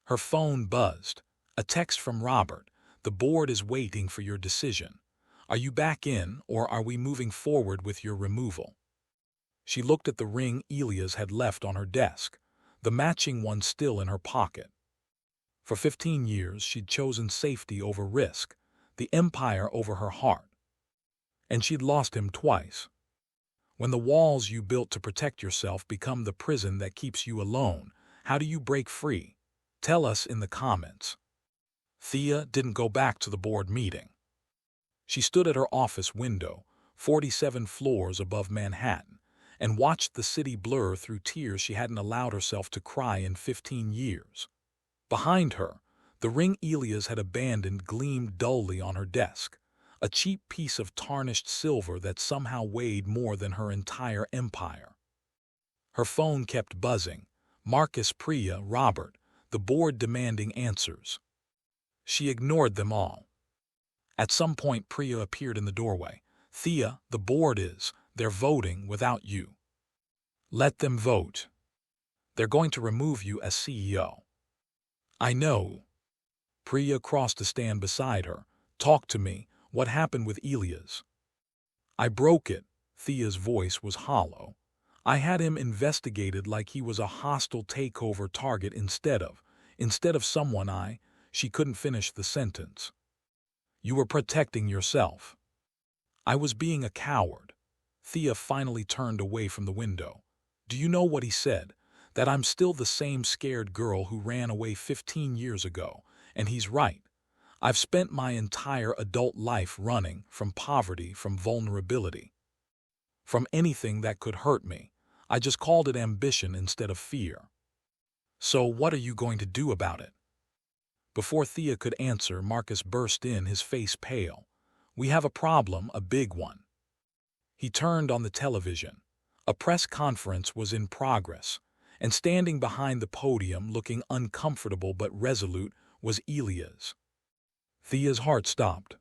S1: Her phone buzzed. A text from Robert. The board is waiting for your decision. Are you back in, or are we moving forward with your removal? She looked at the ring Elias had left on her desk, the matching one still in her pocket. For 15 years, she'd chosen safety over risk, the empire over her heart. And she'd lost him twice. When the walls you built to protect yourself become the prison that keeps you alone, how do you break free? Tell us in the comments. Thea didn't go back to the board meeting. She stood at her office window, 47 floors above Manhattan, and watched the city blur through tears she hadn't allowed herself to cry in 15 years. Behind her, the ring Elias had abandoned gleamed dully on her desk, a cheap piece of tarnished silver that somehow weighed more than her entire empire. Her phone kept buzzing. Marcus, Priya, Robert, the board demanding answers. She ignored them all. At some point, Priya appeared in the doorway. Thea, the board they're voting without you. Let them vote. They're going to remove you as CEO. I know. Priya crossed to stand beside her. Talk to me. What happened with Elias? I broke it. Thea's voice was hollow. I had him investigated like he was a hostile takeover target instead of someone she couldn't finish the sentence. You were protecting yourself. I was being a coward. Thea finally turned away from the window. Do you know what he said? That I'm still the same scared girl who ran away 15 years ago, and he's right. I've spent my entire adult life running from poverty, from vulnerability, from anything that could hurt me. I just called it ambition instead of fear. So what are you going to do about it? Before Thea could answer, Marcus burst in, his face pale. We have a problem, a big one. He turned on the television. A press conference was in progress, and standing behind the podium, looking uncomfortable but resolute, was Elias. Thea's heart stopped.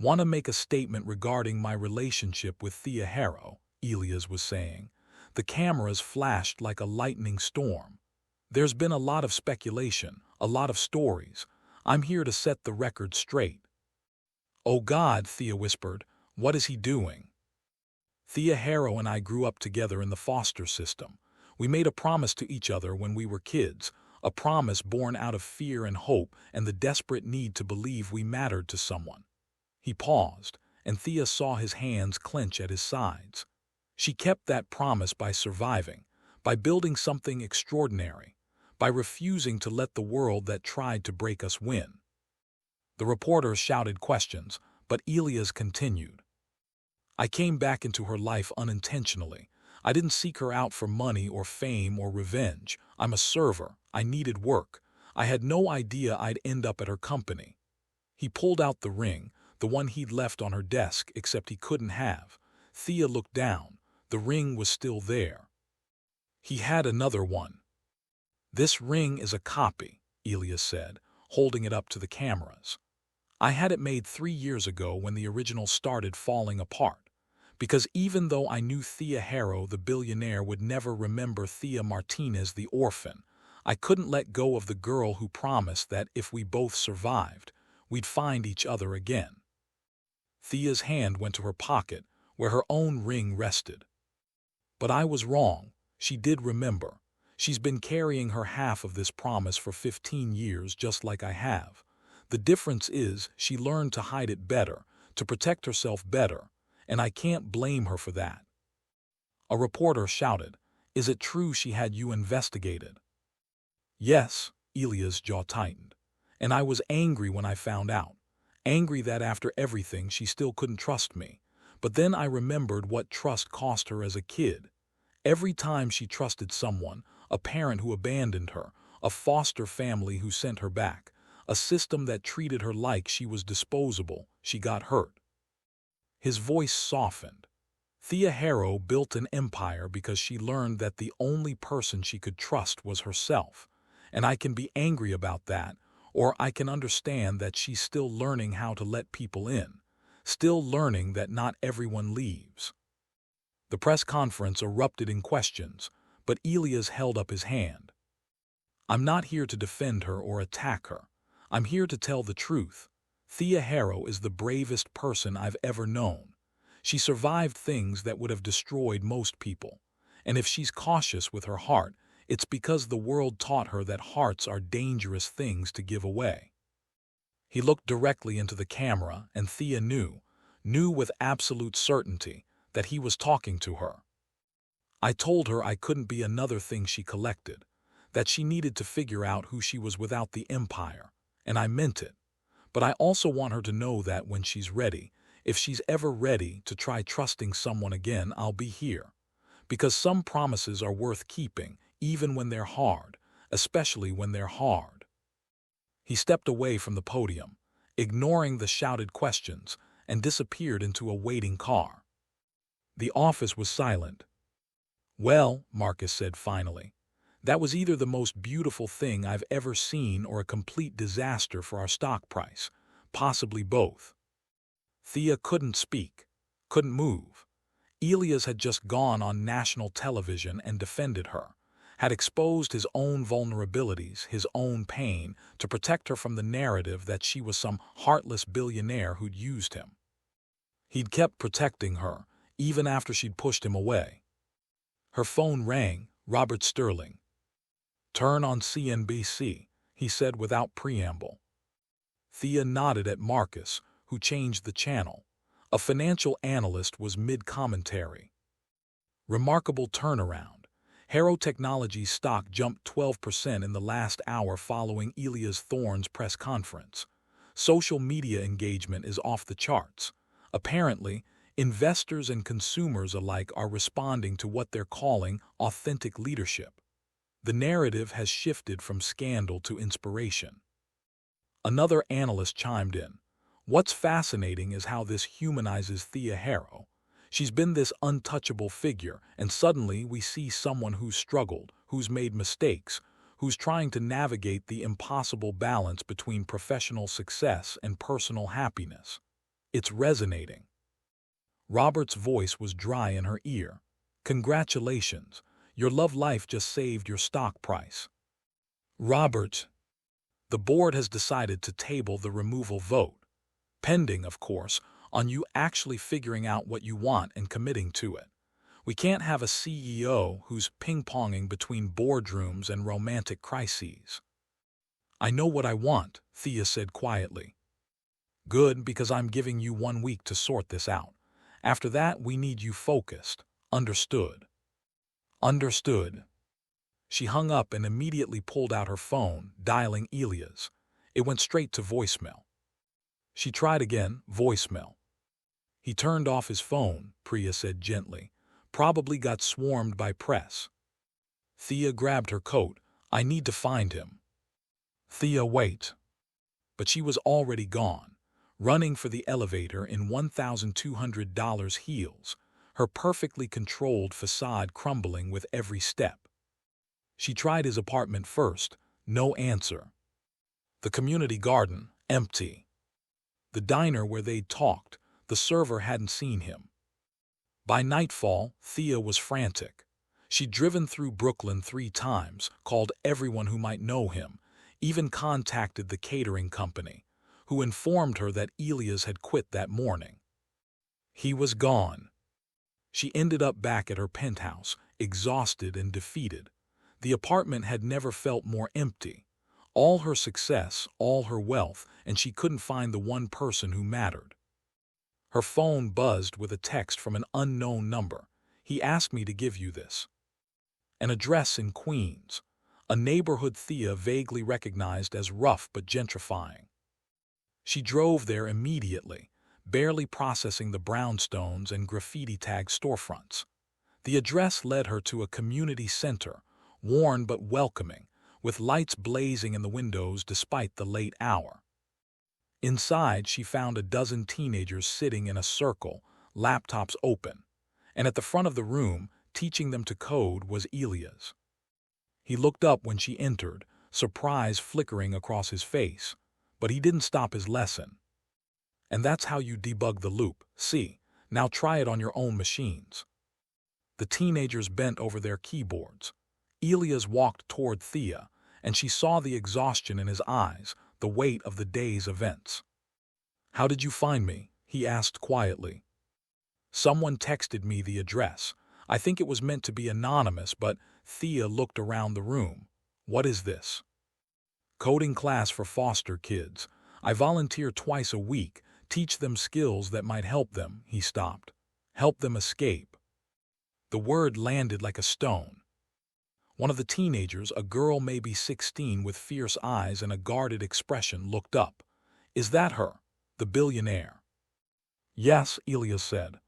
S1: Want to make a statement regarding my relationship with Thea Harrow, Elias was saying. The cameras flashed like a lightning storm. There's been a lot of speculation, a lot of stories. I'm here to set the record straight. Oh God, Thea whispered. What is he doing? Thea Harrow and I grew up together in the foster system. We made a promise to each other when we were kids, a promise born out of fear and hope and the desperate need to believe we mattered to someone. He paused, and Thea saw his hands clench at his sides. She kept that promise by surviving, by building something extraordinary, by refusing to let the world that tried to break us win. The reporters shouted questions, but Elias continued. I came back into her life unintentionally. I didn't seek her out for money or fame or revenge. I'm a server. I needed work. I had no idea I'd end up at her company. He pulled out the ring, the one he'd left on her desk, except he couldn't have. Thea looked down. The ring was still there. He had another one. This ring is a copy, Elias said, holding it up to the cameras. I had it made 3 years ago when the original started falling apart. Because even though I knew Thea Harrow, the billionaire, would never remember Thea Martinez, the orphan, I couldn't let go of the girl who promised that if we both survived, we'd find each other again. Thea's hand went to her pocket, where her own ring rested. But I was wrong. She did remember. She's been carrying her half of this promise for 15 years, just like I have. The difference is she learned to hide it better, to protect herself better, and I can't blame her for that. A reporter shouted, Is it true she had you investigated? Yes, Elia's jaw tightened. And I was angry when I found out. Angry that after everything she still couldn't trust me. But then I remembered what trust cost her as a kid. Every time she trusted someone, a parent who abandoned her, a foster family who sent her back, a system that treated her like she was disposable, she got hurt. His voice softened. Thea Harrow built an empire because she learned that the only person she could trust was herself. And I can be angry about that, or I can understand that she's still learning how to let people in, still learning that not everyone leaves. The press conference erupted in questions, but Elias held up his hand. I'm not here to defend her or attack her. I'm here to tell the truth. Thea Harrow is the bravest person I've ever known. She survived things that would have destroyed most people. And if she's cautious with her heart, it's because the world taught her that hearts are dangerous things to give away. He looked directly into the camera, and Thea knew with absolute certainty, that he was talking to her. I told her I couldn't be another thing she collected, that she needed to figure out who she was without the empire, and I meant it. But I also want her to know that when she's ready, if she's ever ready to try trusting someone again, I'll be here. Because some promises are worth keeping, even when they're hard, especially when they're hard. He stepped away from the podium, ignoring the shouted questions, and disappeared into a waiting car. The office was silent. "Well," Marcus said finally, "that was either the most beautiful thing I've ever seen or a complete disaster for our stock price, possibly both." Thea couldn't speak, couldn't move. Elias had just gone on national television and defended her, had exposed his own vulnerabilities, his own pain, to protect her from the narrative that she was some heartless billionaire who'd used him. He'd kept protecting her, even after she'd pushed him away. Her phone rang. Robert Sterling. "Turn on CNBC," he said without preamble. Thea nodded at Marcus, who changed the channel. A financial analyst was mid-commentary. "Remarkable turnaround. Harrow Technologies stock jumped 12% in the last hour following Elias Thorne's press conference. Social media engagement is off the charts. Apparently, investors and consumers alike are responding to what they're calling authentic leadership. The narrative has shifted from scandal to inspiration." Another analyst chimed in. "What's fascinating is how this humanizes Thea Harrow. She's been this untouchable figure, and suddenly we see someone who's struggled, who's made mistakes, who's trying to navigate the impossible balance between professional success and personal happiness. It's resonating." Robert's voice was dry in her ear. "Congratulations. Your love life just saved your stock price." "Robert, the board has decided to table the removal vote. Pending, of course, on you actually figuring out what you want and committing to it. We can't have a CEO who's ping-ponging between boardrooms and romantic crises." "I know what I want," Thea said quietly. "Good, because I'm giving you 1 week to sort this out. After that, we need you focused. Understood?" "Understood." She hung up and immediately pulled out her phone, dialing Elias. It went straight to voicemail. She tried again, voicemail. "He turned off his phone," Priya said gently. "Probably got swarmed by press." Thea grabbed her coat. "I need to find him." "Thea, wait." But she was already gone, running for the elevator in $1,200 heels, her perfectly controlled facade crumbling with every step. She tried his apartment first. No answer. The community garden, empty. The diner where they'd talked, the server hadn't seen him. By nightfall, Thea was frantic. She'd driven through Brooklyn 3 times, called everyone who might know him, even contacted the catering company, who informed her that Elias had quit that morning. He was gone. She ended up back at her penthouse, exhausted and defeated. The apartment had never felt more empty. All her success, all her wealth, and she couldn't find the one person who mattered. Her phone buzzed with a text from an unknown number. "He asked me to give you this." An address in Queens, a neighborhood Thea vaguely recognized as rough but gentrifying. She drove there immediately, barely processing the brownstones and graffiti-tagged storefronts. The address led her to a community center, worn but welcoming, with lights blazing in the windows despite the late hour. Inside, she found a dozen teenagers sitting in a circle, laptops open, and at the front of the room, teaching them to code, was Elias. He looked up when she entered, surprise flickering across his face, but he didn't stop his lesson. "And that's how you debug the loop. See, now try it on your own machines." The teenagers bent over their keyboards. Elias walked toward Thea, and she saw the exhaustion in his eyes, the weight of the day's events. "How did you find me?" he asked quietly. "Someone texted me the address. I think it was meant to be anonymous, but..." Thea looked around the room. "What is this?" "Coding class for foster kids. I volunteer twice a week, teach them skills that might help them." He stopped. "Help them escape." The word landed like a stone. One of the teenagers, a girl maybe 16 with fierce eyes and a guarded expression, looked up. "Is that her, the billionaire?" "Yes," Elias said.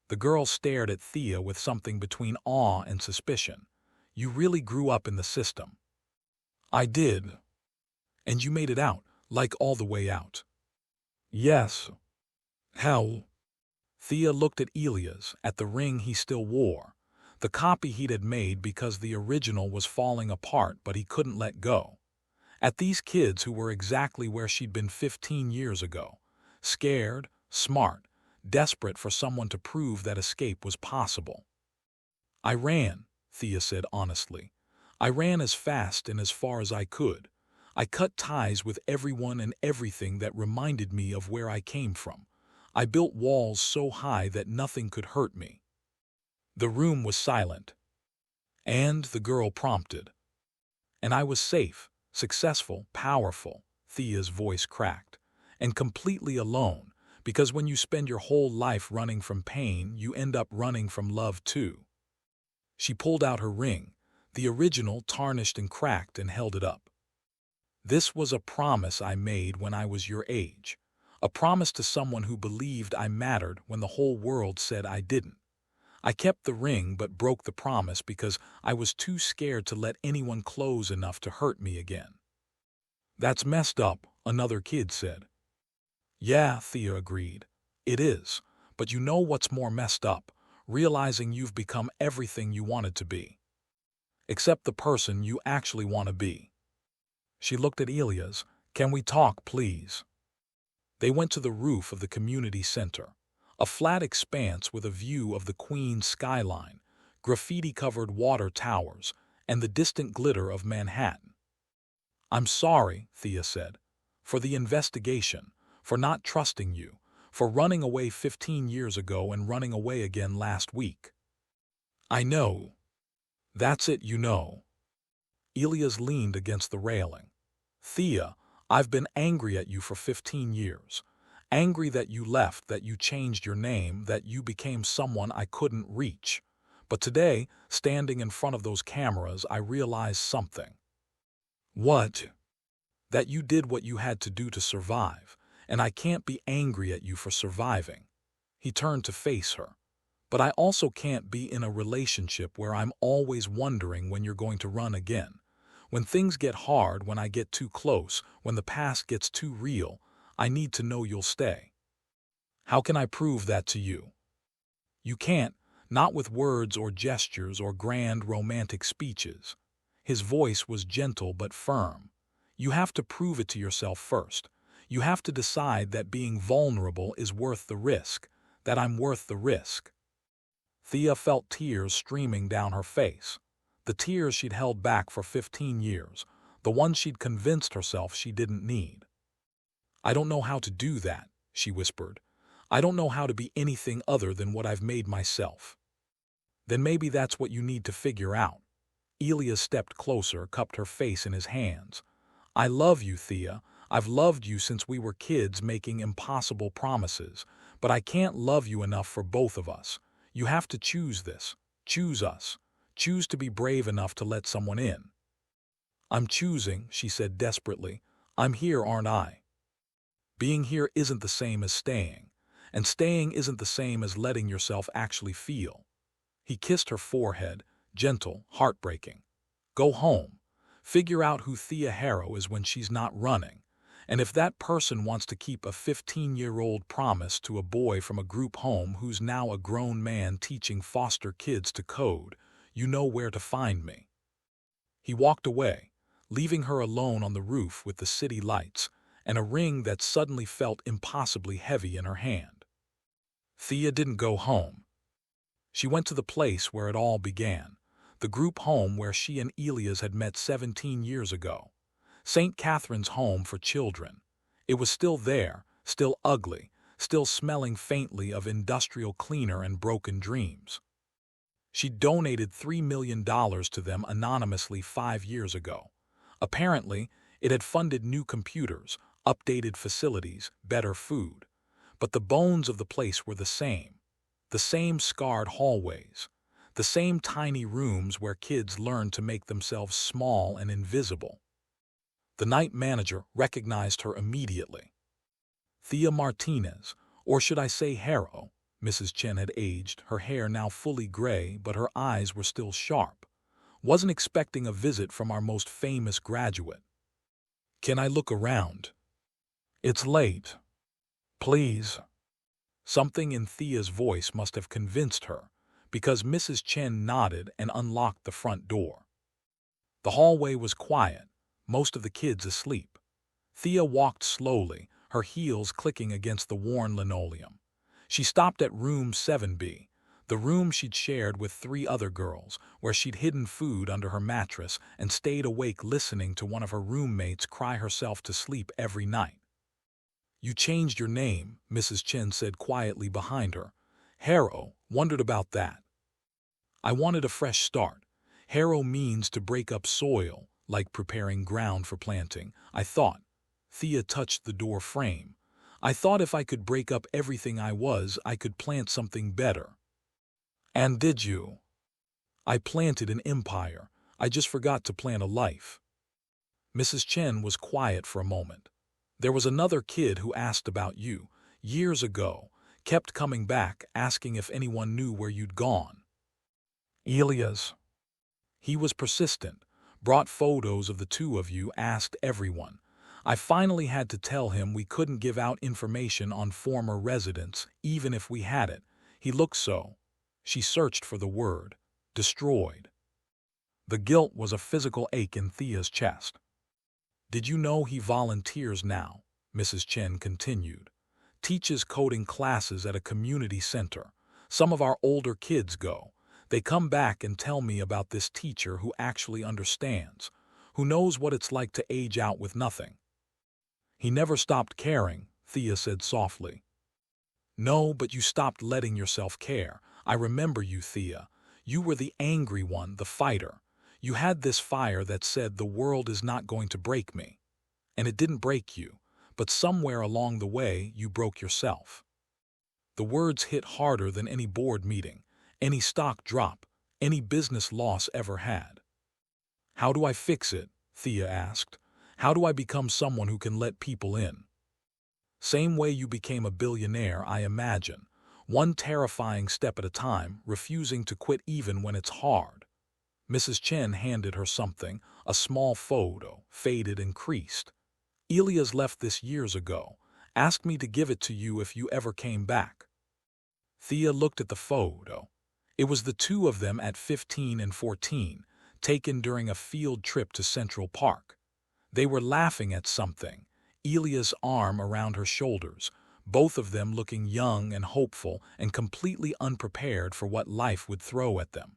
S1: The girl stared at Thea with something between awe and suspicion. "You really grew up in the system." "I did." "And you made it out, like all the way out?" "Yes." "How?" Thea looked at Elias, at the ring he still wore, the copy he'd had made because the original was falling apart but he couldn't let go. At these kids who were exactly where she'd been 15 years ago, scared, smart, desperate for someone to prove that escape was possible. "I ran," Thea said honestly. "I ran as fast and as far as I could. I cut ties with everyone and everything that reminded me of where I came from. I built walls so high that nothing could hurt me." The room was silent. "And," the girl prompted. "And I was safe, successful, powerful," Thea's voice cracked, "and completely alone, because when you spend your whole life running from pain, you end up running from love too." She pulled out her ring, the original, tarnished and cracked, and held it up. "This was a promise I made when I was your age. A promise to someone who believed I mattered when the whole world said I didn't. I kept the ring but broke the promise because I was too scared to let anyone close enough to hurt me again." "That's messed up," another kid said. "Yeah," Thea agreed. "It is. But you know what's more messed up? Realizing you've become everything you wanted to be. Except the person you actually want to be." She looked at Elias. "Can we talk, please?" They went to the roof of the community center, a flat expanse with a view of the Queen's skyline, graffiti-covered water towers, and the distant glitter of Manhattan. "I'm sorry," Thea said, "for the investigation, for not trusting you, for running away 15 years ago and running away again last week." "I know." "That's it, you know." Elias leaned against the railing. "Thea, I've been angry at you for 15 years. Angry that you left, that you changed your name, that you became someone I couldn't reach. But today, standing in front of those cameras, I realized something." "What?" "That you did what you had to do to survive, and I can't be angry at you for surviving." He turned to face her. "But I also can't be in a relationship where I'm always wondering when you're going to run again. When things get hard, when I get too close, when the past gets too real, I need to know you'll stay." "How can I prove that to you?" "You can't, not with words or gestures or grand romantic speeches." His voice was gentle but firm. "You have to prove it to yourself first. You have to decide that being vulnerable is worth the risk, that I'm worth the risk." Thea felt tears streaming down her face. The tears she'd held back for 15 years, the ones she'd convinced herself she didn't need. "I don't know how to do that," she whispered. "I don't know how to be anything other than what I've made myself." "Then maybe that's what you need to figure out." Elias stepped closer, cupped her face in his hands. "I love you, Thea. I've loved you since we were kids making impossible promises, but I can't love you enough for both of us. You have to choose this. Choose us. Choose to be brave enough to let someone in." "I'm choosing," she said desperately. "I'm here, aren't I? Being here isn't the same as staying, and staying isn't the same as letting yourself actually feel." He kissed her forehead, gentle, heartbreaking. "Go home. Figure out who Thea Harrow is when she's not running. And if that person wants to keep a 15-year-old promise to a boy from a group home who's now a grown man teaching foster kids to code, you know where to find me." He walked away, leaving her alone on the roof with the city lights and a ring that suddenly felt impossibly heavy in her hand. Thea didn't go home. She went to the place where it all began, the group home where she and Elias had met 17 years ago. St. Catherine's Home for Children. It was still there, still ugly, still smelling faintly of industrial cleaner and broken dreams. She donated $3 million to them anonymously 5 years ago. Apparently, it had funded new computers, updated facilities, better food. But the bones of the place were the same scarred hallways, The same tiny rooms where kids learn to make themselves small and invisible. The night manager recognized her immediately. Thea Martinez, or should I say Harrow. Mrs. Chen had aged, her hair now fully gray, but her eyes were still sharp. Wasn't expecting a visit from our most famous graduate. Can I look around? It's late. Please. Something in Thea's voice must have convinced her, because Mrs. Chen nodded and unlocked the front door. The hallway was quiet, most of the kids asleep. Thea walked slowly, her heels clicking against the worn linoleum. She stopped at room 7B, the room she'd shared with 3 other girls, where she'd hidden food under her mattress and stayed awake listening to one of her roommates cry herself to sleep every night. You changed your name, Mrs. Chen said quietly behind her. Harrow wondered about that. I wanted a fresh start. Harrow means to break up soil, like preparing ground for planting, I thought. Thea touched the door frame. I thought if I could break up everything I was, I could plant something better. And did you? I planted an empire. I just forgot to plant a life. Mrs. Chen was quiet for a moment. There was another kid who asked about you, years ago, kept coming back, asking if anyone knew where you'd gone. Elias. He was persistent, brought photos of the 2 of you, asked everyone. I finally had to tell him we couldn't give out information on former residents, even if we had it. He looked so. She searched for the word. Destroyed. The guilt was a physical ache in Thea's chest. Did you know he volunteers now? Mrs. Chen continued. Teaches coding classes at a community center. Some of our older kids go. They come back and tell me about this teacher who actually understands, who knows what it's like to age out with nothing. He never stopped caring, Thea said softly. No, but you stopped letting yourself care. I remember you, Thea. You were the angry one, the fighter. You had this fire that said the world is not going to break me. And it didn't break you, but somewhere along the way you broke yourself. The words hit harder than any board meeting, any stock drop, any business loss ever had. How do I fix it? Thea asked. How do I become someone who can let people in? Same way you became a billionaire, I imagine. One terrifying step at a time, refusing to quit even when it's hard. Mrs. Chen handed her something, a small photo, faded and creased. Elias left this years ago. Asked me to give it to you if you ever came back. Thea looked at the photo. It was the 2 of them at 15 and 14, taken during a field trip to Central Park. They were laughing at something, Elia's arm around her shoulders, both of them looking young and hopeful and completely unprepared for what life would throw at them.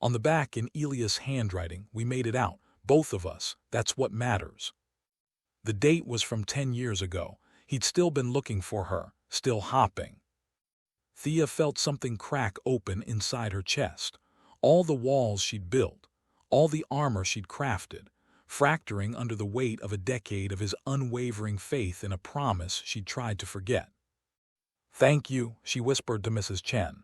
S1: On the back in Elia's handwriting, we made it out, both of us, that's what matters. The date was from 10 years ago. He'd still been looking for her, still hopping. Thea felt something crack open inside her chest. All the walls she'd built, all the armor she'd crafted, fracturing under the weight of a decade of his unwavering faith in a promise she'd tried to forget. Thank you, she whispered to Mrs. Chen.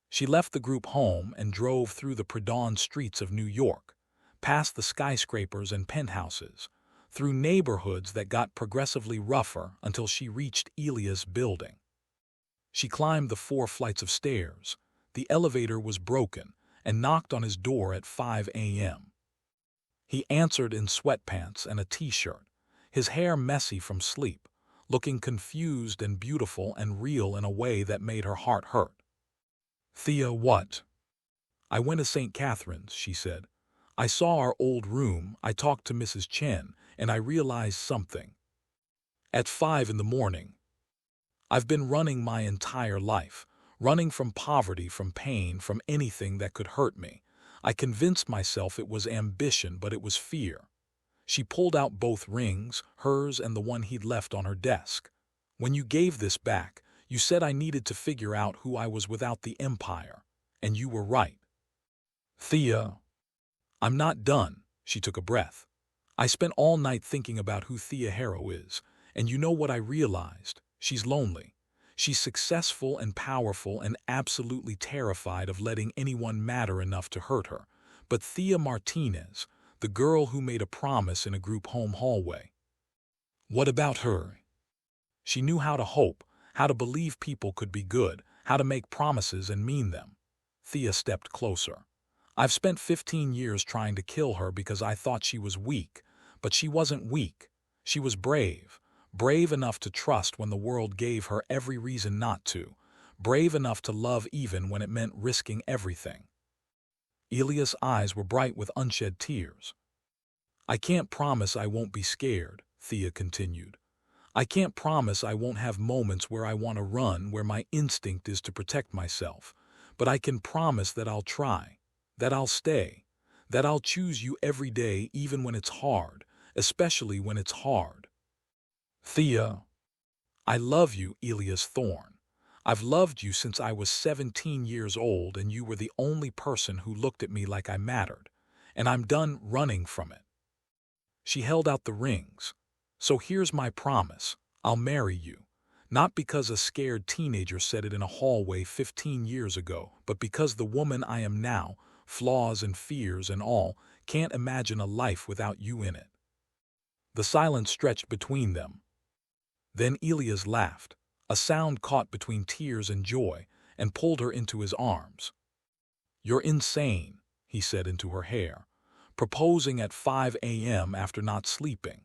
S1: She left the group home and drove through the pre-dawn streets of New York, past the skyscrapers and penthouses, through neighborhoods that got progressively rougher until she reached Elia's building. She climbed the 4 flights of stairs. The elevator was broken and knocked on his door at 5 a.m. He answered in sweatpants and a t-shirt, his hair messy from sleep, looking confused and beautiful and real in a way that made her heart hurt. Thea, what? I went to St. Catherine's, she said. I saw our old room, I talked to Mrs. Chen, and I realized something. At 5 in the morning. I've been running my entire life, running from poverty, from pain, from anything that could hurt me. I convinced myself it was ambition, but it was fear. She pulled out both rings, hers and the one he'd left on her desk. When you gave this back, you said I needed to figure out who I was without the empire. And you were right. Thea. I'm not done, she took a breath. I spent all night thinking about who Thea Harrow is, and you know what I realized? She's lonely. She's successful and powerful and absolutely terrified of letting anyone matter enough to hurt her. But Thea Martinez, the girl who made a promise in a group home hallway. What about her? She knew how to hope, how to believe people could be good, how to make promises and mean them. Thea stepped closer. I've spent 15 years trying to kill her because I thought she was weak, but she wasn't weak. She was brave. Brave enough to trust when the world gave her every reason not to. Brave enough to love even when it meant risking everything. Elia's eyes were bright with unshed tears. I can't promise I won't be scared, Thea continued. I can't promise I won't have moments where I want to run, where my instinct is to protect myself. But I can promise that I'll try, that I'll stay, that I'll choose you every day even when it's hard, especially when it's hard. Thea, I love you, Elias Thorne. I've loved you since I was 17 years old and you were the only person who looked at me like I mattered. And I'm done running from it. She held out the rings. So here's my promise. I'll marry you. Not because a scared teenager said it in a hallway 15 years ago, but because the woman I am now, flaws and fears and all, can't imagine a life without you in it. The silence stretched between them. Then Elias laughed, a sound caught between tears and joy, and pulled her into his arms. You're insane, he said into her hair, proposing at 5 a.m. after not sleeping.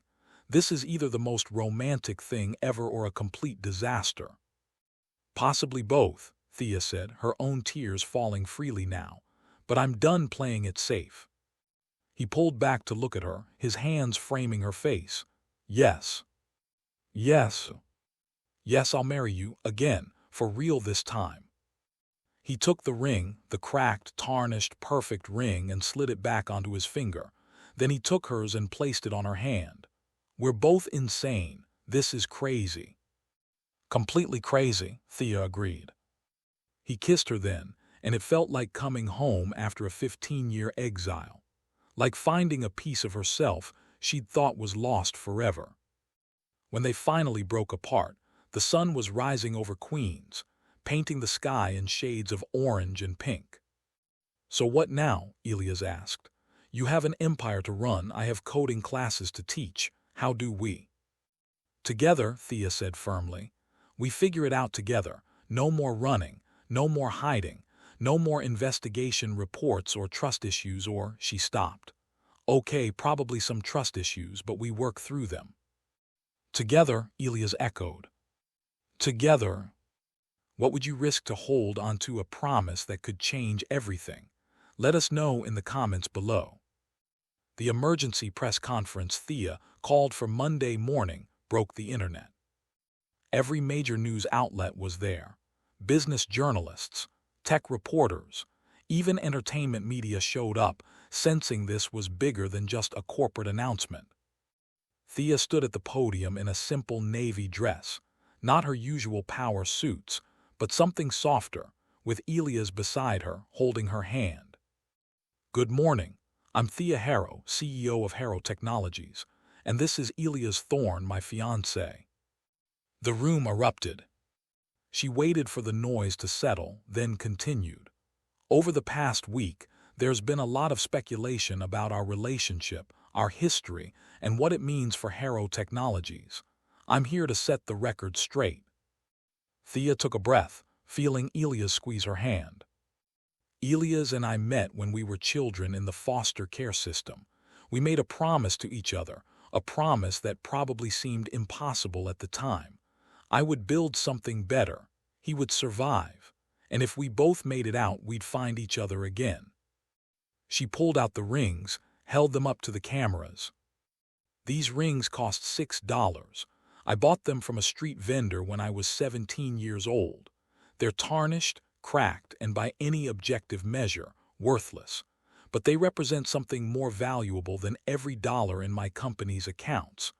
S1: This is either the most romantic thing ever or a complete disaster. Possibly both, Thea said, her own tears falling freely now. But I'm done playing it safe. He pulled back to look at her, his hands framing her face. Yes. Yes. Yes, I'll marry you, again, for real this time. He took the ring, the cracked, tarnished, perfect ring, and slid it back onto his finger. Then he took hers and placed it on her hand. We're both insane. This is crazy. Completely crazy, Thea agreed. He kissed her then, and it felt like coming home after a 15-year exile. Like finding a piece of herself she'd thought was lost forever. When they finally broke apart, the sun was rising over Queens, painting the sky in shades of orange and pink. So what now? Elias asked. You have an empire to run, I have coding classes to teach. How do we? Together, Thea said firmly. We figure it out together. No more running, no more hiding, no more investigation reports or trust issues or, she stopped. Okay, probably some trust issues, but we work through them. Together, Elias echoed. Together. What would you risk to hold onto a promise that could change everything? Let us know in the comments below. The emergency press conference Thea called for Monday morning broke the internet. Every major news outlet was there. Business journalists, tech reporters, even entertainment media showed up, sensing this was bigger than just a corporate announcement. Thea stood at the podium in a simple navy dress, not her usual power suits, but something softer, with Elias beside her, holding her hand. Good morning. I'm Thea Harrow, CEO of Harrow Technologies, and this is Elias Thorne, my fiancé. The room erupted. She waited for the noise to settle, then continued. Over the past week, there's been a lot of speculation about our relationship, our history, and what it means for Harrow Technologies. I'm here to set the record straight. Thea took a breath, feeling Elias squeeze her hand. Elias and I met when we were children in the foster care system. We made a promise to each other, a promise that probably seemed impossible at the time. I would build something better. He would survive. And if we both made it out, we'd find each other again. She pulled out the rings, held them up to the cameras. These rings cost $6. I bought them from a street vendor when I was 17 years old. They're tarnished, cracked, and by any objective measure, worthless. But they represent something more valuable than every dollar in my company's accounts.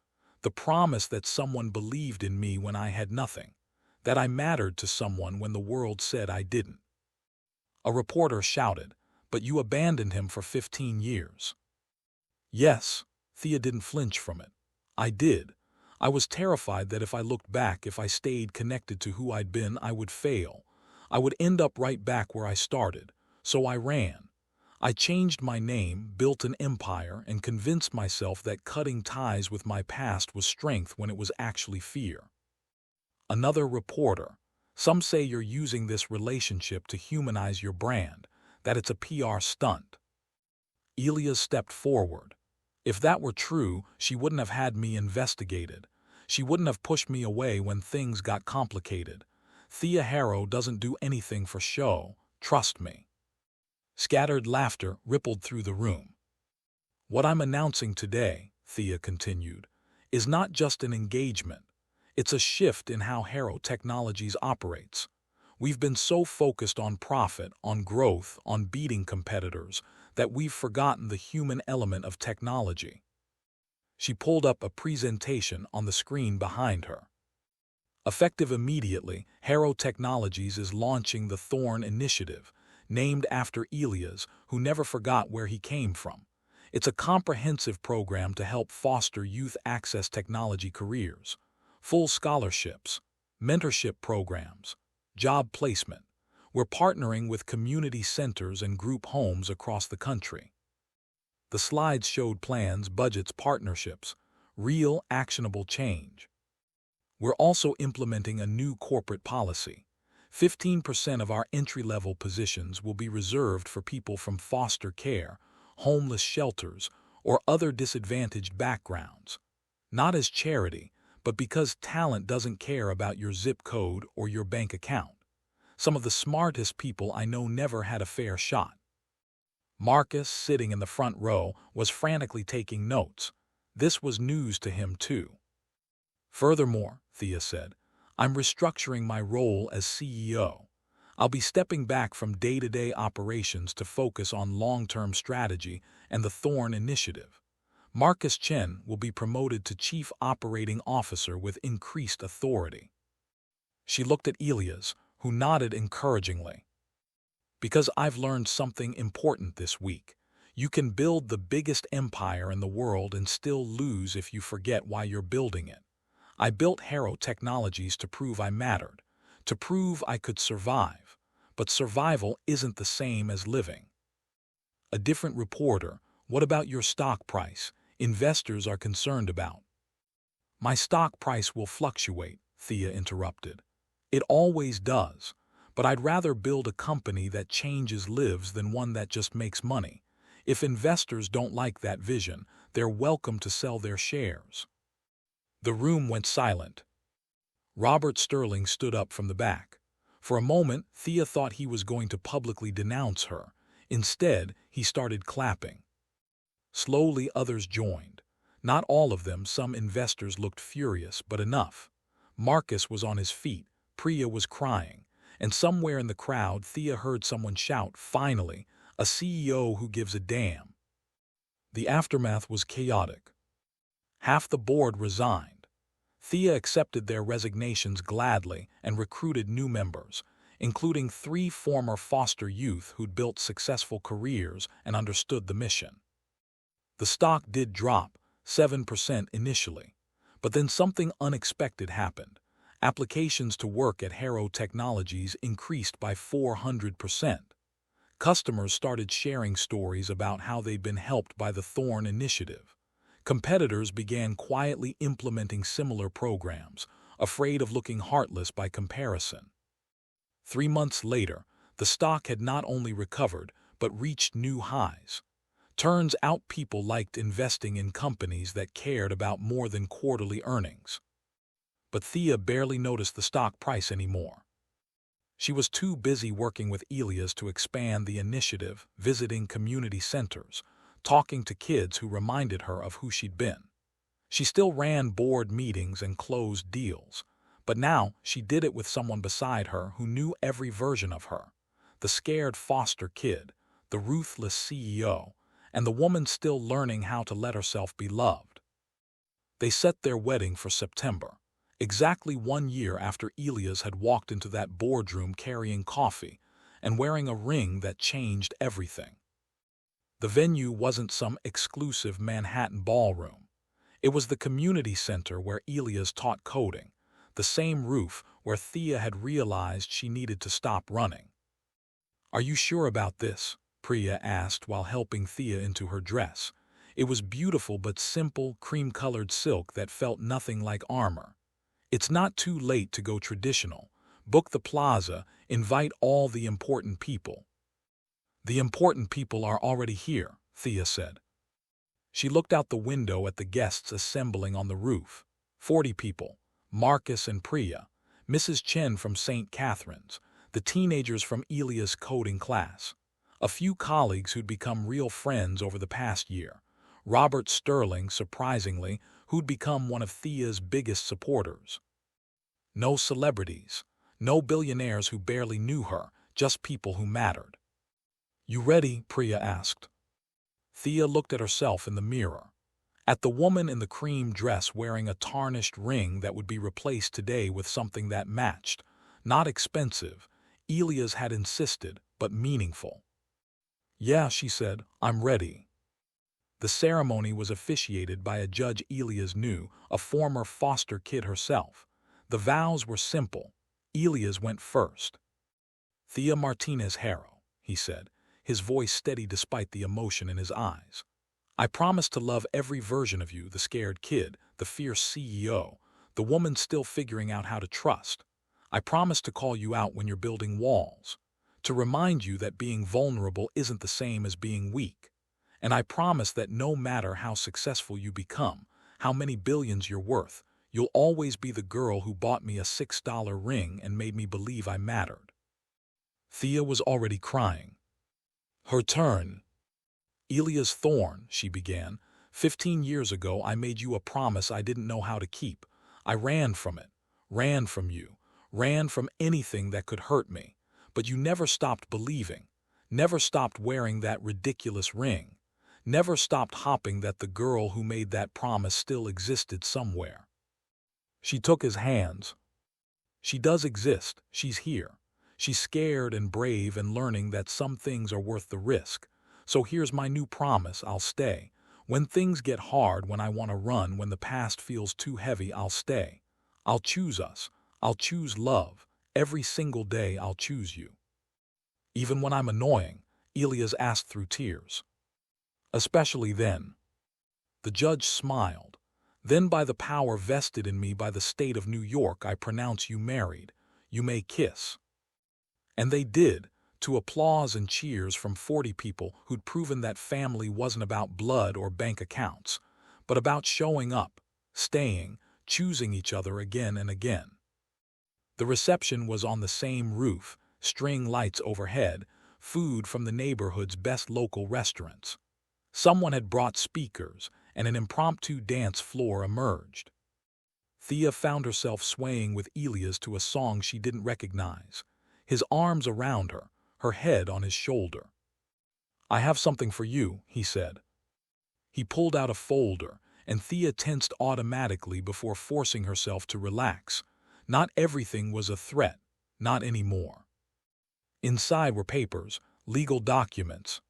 S1: The promise that someone believed in me when I had nothing. That I mattered to someone when the world said I didn't. A reporter shouted, "But you abandoned him for 15 years. Yes, Thea didn't flinch from it. I did. I was terrified that if I looked back, if I stayed connected to who I'd been, I would fail. I would end up right back where I started. So I ran. I changed my name, built an empire, and convinced myself that cutting ties with my past was strength when it was actually fear. Another reporter. Some say you're using this relationship to humanize your brand, that it's a PR stunt. Elias stepped forward. If that were true, she wouldn't have had me investigated. She wouldn't have pushed me away when things got complicated. Thea Harrow doesn't do anything for show, trust me. Scattered laughter rippled through the room. What I'm announcing today, Thea continued, is not just an engagement. It's a shift in how Harrow Technologies operates. We've been so focused on profit, on growth, on beating competitors, that we've forgotten the human element of technology. She pulled up a presentation on the screen behind her. Effective immediately, Harrow Technologies is launching the Thorn Initiative, named after Elias, who never forgot where he came from. It's a comprehensive program to help foster youth access technology careers. Full scholarships, mentorship programs, job placement. We're partnering with community centers and group homes across the country. The slides showed plans, budgets, partnerships, real, actionable change. We're also implementing a new corporate policy. 15% of our entry-level positions will be reserved for people from foster care, homeless shelters, or other disadvantaged backgrounds. Not as charity, but because talent doesn't care about your zip code or your bank account. Some of the smartest people I know never had a fair shot. Marcus, sitting in the front row, was frantically taking notes. This was news to him, too. Furthermore, Thea said, I'm restructuring my role as CEO. I'll be stepping back from day-to-day operations to focus on long-term strategy and the Thorn Initiative. Marcus Chen will be promoted to Chief Operating Officer with increased authority. She looked at Elias, who nodded encouragingly. Because I've learned something important this week. You can build the biggest empire in the world and still lose if you forget why you're building it. I built Harrow Technologies to prove I mattered, to prove I could survive. But survival isn't the same as living. A different reporter, what about your stock price? Investors are concerned about. My stock price will fluctuate, Thea interrupted. It always does. But I'd rather build a company that changes lives than one that just makes money. If investors don't like that vision, they're welcome to sell their shares. The room went silent. Robert Sterling stood up from the back. For a moment, Thea thought he was going to publicly denounce her. Instead, he started clapping. Slowly, others joined. Not all of them, some investors looked furious, but enough. Marcus was on his feet, Priya was crying, and somewhere in the crowd, Thea heard someone shout, finally, a CEO who gives a damn. The aftermath was chaotic. Half the board resigned. Thea accepted their resignations gladly and recruited new members, including 3 former foster youth who'd built successful careers and understood the mission. The stock did drop, 7% initially, but then something unexpected happened. Applications to work at Harrow Technologies increased by 400%. Customers started sharing stories about how they'd been helped by the Thorn Initiative. Competitors began quietly implementing similar programs, afraid of looking heartless by comparison. 3 months later, the stock had not only recovered, but reached new highs. Turns out people liked investing in companies that cared about more than quarterly earnings. But Thea barely noticed the stock price anymore. She was too busy working with Elias to expand the initiative, visiting community centers, talking to kids who reminded her of who she'd been. She still ran board meetings and closed deals, but now she did it with someone beside her who knew every version of her. The scared foster kid, the ruthless CEO, and the woman still learning how to let herself be loved. They set their wedding for September, exactly 1 year after Elias had walked into that boardroom carrying coffee and wearing a ring that changed everything. The venue wasn't some exclusive Manhattan ballroom. It was the community center where Elias taught coding, the same roof where Thea had realized she needed to stop running. "Are you sure about this?" Priya asked while helping Thea into her dress. It was beautiful but simple, cream-colored silk that felt nothing like armor. "It's not too late to go traditional. Book the plaza, invite all the important people." "The important people are already here," Thea said. She looked out the window at the guests assembling on the roof. 40 people, Marcus and Priya, Mrs. Chen from St. Catherine's, the teenagers from Elia's coding class, a few colleagues who'd become real friends over the past year, Robert Sterling, surprisingly, who'd become one of Thea's biggest supporters. No celebrities, no billionaires who barely knew her, just people who mattered. "You ready?" Priya asked. Thea looked at herself in the mirror. At the woman in the cream dress wearing a tarnished ring that would be replaced today with something that matched. Not expensive, Elias had insisted, but meaningful. "Yeah," she said, "I'm ready." The ceremony was officiated by a judge Elias knew, a former foster kid herself. The vows were simple. Elias went first. "Thea Martinez Harrow," he said, his voice steady despite the emotion in his eyes. "I promise to love every version of you, the scared kid, the fierce CEO, the woman still figuring out how to trust. I promise to call you out when you're building walls, to remind you that being vulnerable isn't the same as being weak. And I promise that no matter how successful you become, how many billions you're worth, you'll always be the girl who bought me a $6 ring and made me believe I mattered." Thea was already crying. Her turn. "Elias Thorne," she began, 15 years ago I made you a promise I didn't know how to keep. I ran from it, ran from you, ran from anything that could hurt me. But you never stopped believing, never stopped wearing that ridiculous ring, never stopped hoping that the girl who made that promise still existed somewhere." She took his hands. "She does exist, she's here. She's scared and brave and learning that some things are worth the risk. So here's my new promise, I'll stay. When things get hard, when I want to run, when the past feels too heavy, I'll stay. I'll choose us. I'll choose love. Every single day I'll choose you." "Even when I'm annoying?" Elias asked through tears. "Especially then." The judge smiled. "Then by the power vested in me by the state of New York, I pronounce you married. You may kiss." And they did, to applause and cheers from 40 people who'd proven that family wasn't about blood or bank accounts, but about showing up, staying, choosing each other again and again. The reception was on the same roof, string lights overhead, food from the neighborhood's best local restaurants. Someone had brought speakers, and an impromptu dance floor emerged. Thea found herself swaying with Elias to a song she didn't recognize, his arms around her, her head on his shoulder. "I have something for you," he said. He pulled out a folder, and Thea tensed automatically before forcing herself to relax. Not everything was a threat, not anymore. Inside were papers, legal documents.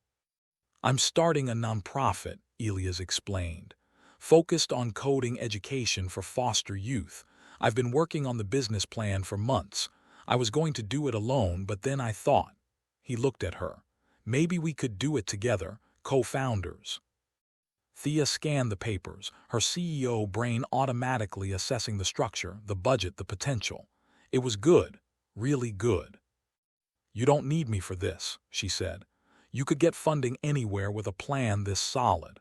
S1: "I'm starting a nonprofit," Elias explained, "focused on coding education for foster youth. I've been working on the business plan for months. I was going to do it alone, but then I thought," he looked at her, "maybe we could do it together, co-founders." Thea scanned the papers, her CEO brain automatically assessing the structure, the budget, the potential. It was good, really good. "You don't need me for this," she said. "You could get funding anywhere with a plan this solid."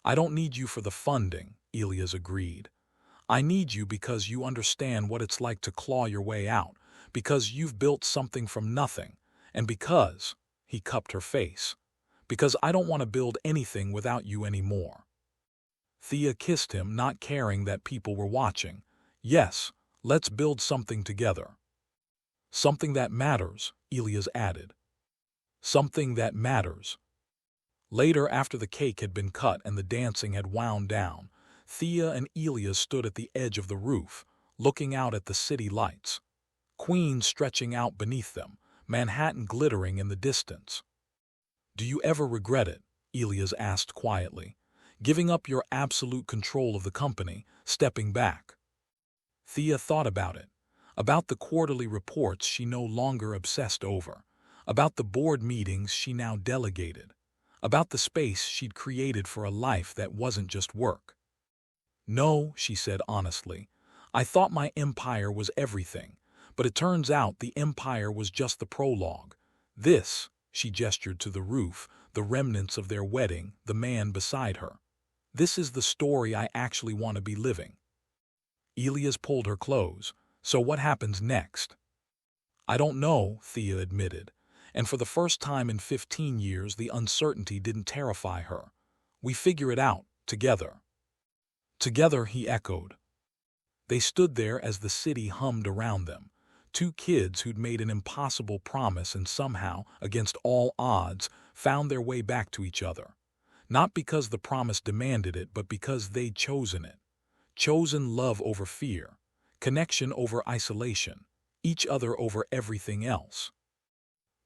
S1: "I don't need you for the funding," Elias agreed. "I need you because you understand what it's like to claw your way out, because you've built something from nothing, and because," he cupped her face, "because I don't want to build anything without you anymore." Thea kissed him, not caring that people were watching. "Yes, let's build something together." "Something that matters," Elias added. "Something that matters." Later, after the cake had been cut and the dancing had wound down, Thea and Elias stood at the edge of the roof, looking out at the city lights. Queens stretching out beneath them, Manhattan glittering in the distance. "Do you ever regret it?" Elias asked quietly. giving up your absolute control of the company, stepping back. Thea thought about the quarterly reports she no longer obsessed over, about the board meetings she now delegated, about the space she'd created for a life that wasn't just work. No, she said honestly, I thought my empire was everything, but it turns out the empire was just the prologue. This, she gestured to the roof, the remnants of their wedding, the man beside her. This is the story I actually want to be living. Elias pulled her close. So what happens next? I don't know, Thea admitted, and for the first time in 15 years the uncertainty didn't terrify her. We figure it out, together. Together, he echoed. They stood there as the city hummed around them, two kids who'd made an impossible promise and somehow, against all odds, found their way back to each other. Not because the promise demanded it, but because they'd chosen it. Chosen love over fear, connection over isolation, each other over everything else.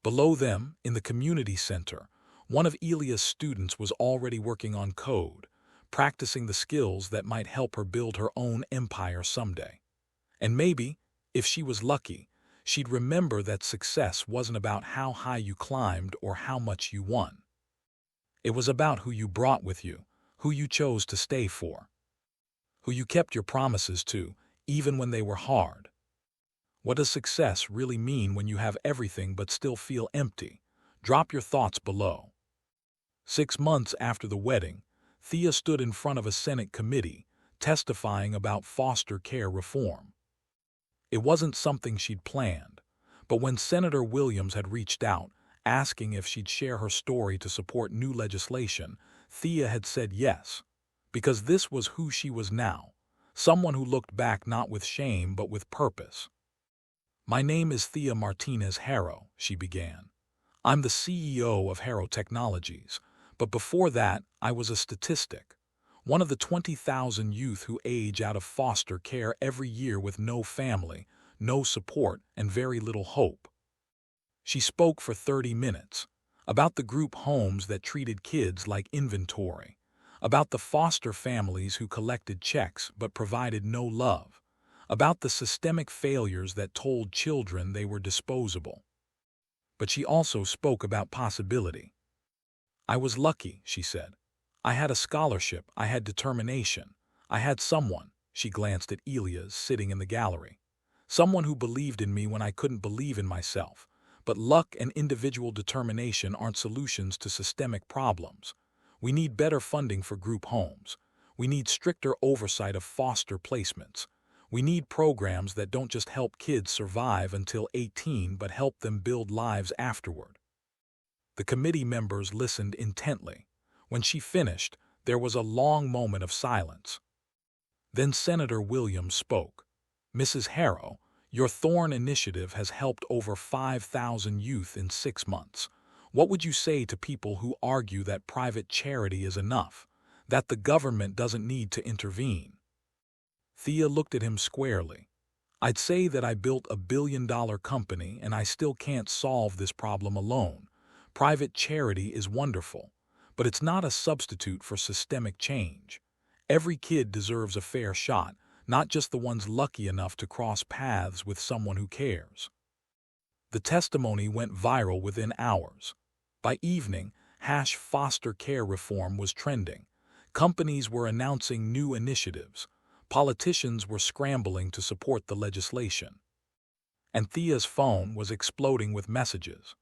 S1: Below them, in the community center, one of Elia's students was already working on code, practicing the skills that might help her build her own empire someday. And maybe, if she was lucky, she'd remember that success wasn't about how high you climbed or how much you won. It was about who you brought with you, who you chose to stay for, who you kept your promises to, even when they were hard. What does success really mean when you have everything but still feel empty? Drop your thoughts below. 6 months after the wedding, Thea stood in front of a Senate committee, testifying about foster care reform. It wasn't something she'd planned, but when Senator Williams had reached out, asking if she'd share her story to support new legislation, Thea had said yes, because this was who she was now, someone who looked back not with shame but with purpose. My name is Thea Martinez Harrow, she began. I'm the CEO of Harrow Technologies, but before that, I was a statistic, one of the 20,000 youth who age out of foster care every year with no family, no support, and very little hope. She spoke for 30 minutes, about the group homes that treated kids like inventory, about the foster families who collected checks but provided no love, about the systemic failures that told children they were disposable. But she also spoke about possibility. I was lucky, she said. I had a scholarship, I had determination, I had someone, she glanced at Elias sitting in the gallery, someone who believed in me when I couldn't believe in myself. But luck and individual determination aren't solutions to systemic problems. We need better funding for group homes. We need stricter oversight of foster placements. We need programs that don't just help kids survive until 18 but help them build lives afterward. The committee members listened intently. When she finished, there was a long moment of silence. Then Senator Williams spoke. Mrs. Harrow, your Thorn initiative has helped over 5,000 youth in 6 months. What would you say to people who argue that private charity is enough, that the government doesn't need to intervene? Thea looked at him squarely. I'd say that I built a billion-dollar company and I still can't solve this problem alone. Private charity is wonderful, but it's not a substitute for systemic change. Every kid deserves a fair shot, not just the ones lucky enough to cross paths with someone who cares. The testimony went viral within hours. By evening, #foster care reform was trending. Companies were announcing new initiatives. Politicians were scrambling to support the legislation. And Thea's phone was exploding with messages.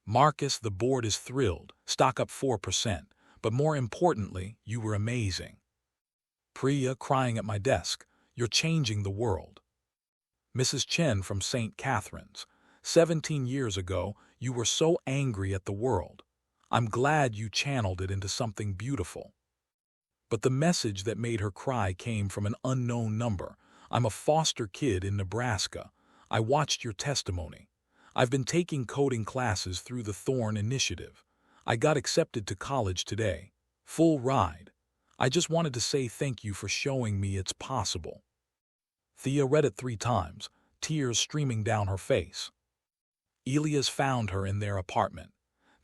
S1: Marcus, the board is thrilled, stock up 4%, but more importantly, you were amazing. Priya, crying at my desk, you're changing the world. Mrs. Chen from St. Catherine's, 17 years ago, you were so angry at the world. I'm glad you channeled it into something beautiful. But the message that made her cry came from an unknown number. I'm a foster kid in Nebraska. I watched your testimony. I've been taking coding classes through the Thorn initiative. I got accepted to college today. Full ride. I just wanted to say thank you for showing me it's possible. Thea read it 3 times, tears streaming down her face. Elias found her in their apartment.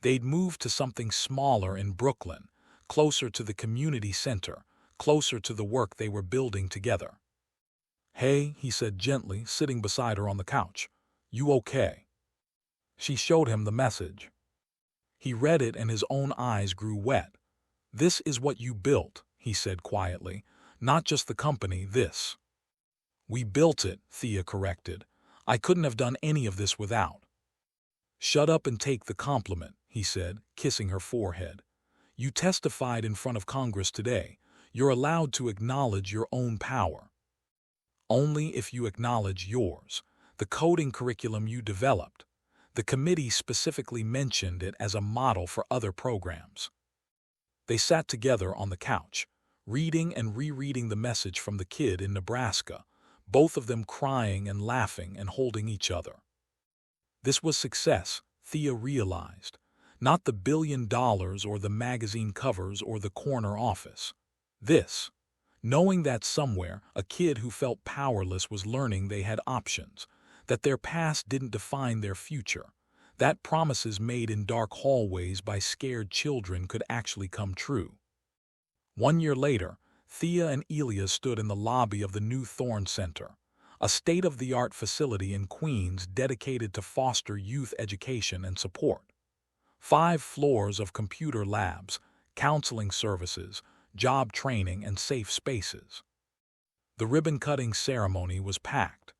S1: They'd moved to something smaller in Brooklyn, closer to the community center, closer to the work they were building together. "Hey," he said gently, sitting beside her on the couch. "You okay?" She showed him the message. He read it and his own eyes grew wet. "This is what you built," he said quietly. "Not just the company, this." "We built it," Thea corrected. "I couldn't have done any of this without." "Shut up and take the compliment," he said, kissing her forehead. "You testified in front of Congress today. You're allowed to acknowledge your own power. Only if you acknowledge yours. The coding curriculum you developed. The committee specifically mentioned it as a model for other programs." They sat together on the couch, reading and rereading the message from the kid in Nebraska, both of them crying and laughing and holding each other. This was success, Thea realized. Not the $1 billion or the magazine covers or the corner office. This. Knowing that somewhere, a kid who felt powerless was learning they had options, that their past didn't define their future, that promises made in dark hallways by scared children could actually come true. 1 year later, Thea and Elia stood in the lobby of the new Thorn Center, a state-of-the-art facility in Queens dedicated to foster youth education and support. 5 floors of computer labs, counseling services, job training, and safe spaces. The ribbon-cutting ceremony was packed.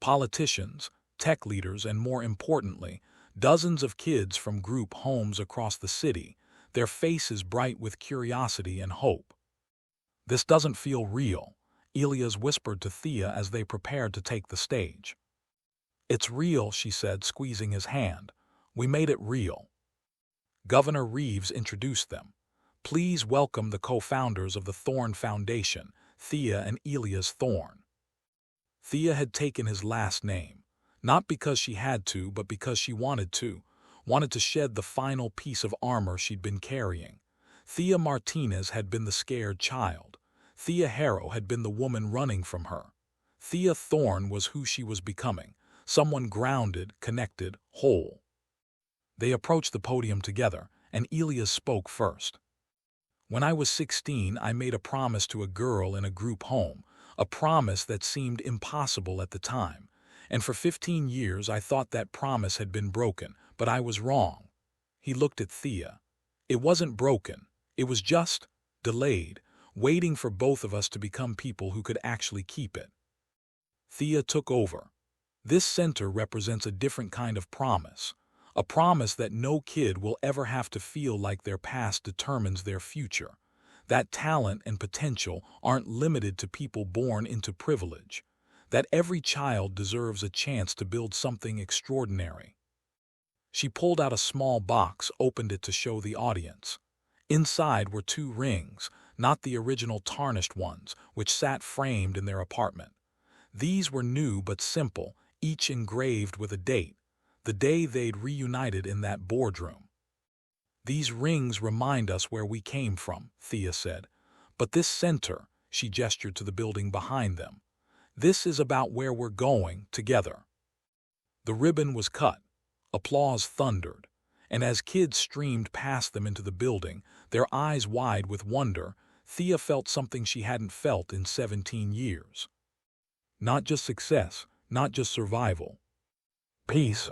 S1: Politicians, tech leaders, and more importantly, dozens of kids from group homes across the city, their faces bright with curiosity and hope. "This doesn't feel real," Elias whispered to Thea as they prepared to take the stage. "It's real," she said, squeezing his hand. "We made it real." Governor Reeves introduced them. "Please welcome the co-founders of the Thorn Foundation, Thea and Elias Thorn." Thea had taken his last name, not because she had to, but because she wanted to shed the final piece of armor she'd been carrying. Thea Martinez had been the scared child. Thea Harrow had been the woman running from her. Thea Thorn was who she was becoming, someone grounded, connected, whole. They approached the podium together, and Elias spoke first. "When I was 16, I made a promise to a girl in a group home, a promise that seemed impossible at the time. And for 15 years I thought that promise had been broken, but I was wrong." He looked at Thea. "It wasn't broken. It was just delayed, waiting for both of us to become people who could actually keep it." Thea took over. "This center represents a different kind of promise. A promise that no kid will ever have to feel like their past determines their future. That talent and potential aren't limited to people born into privilege. That every child deserves a chance to build something extraordinary." She pulled out a small box, opened it to show the audience. Inside were 2 rings, not the original tarnished ones, which sat framed in their apartment. These were new but simple, each engraved with a date, the day they'd reunited in that boardroom. "These rings remind us where we came from," Thea said. "But this center," she gestured to the building behind them, "this is about where we're going together." The ribbon was cut. Applause thundered. And as kids streamed past them into the building, their eyes wide with wonder, Thea felt something she hadn't felt in 17 years. Not just success, not just survival. Peace.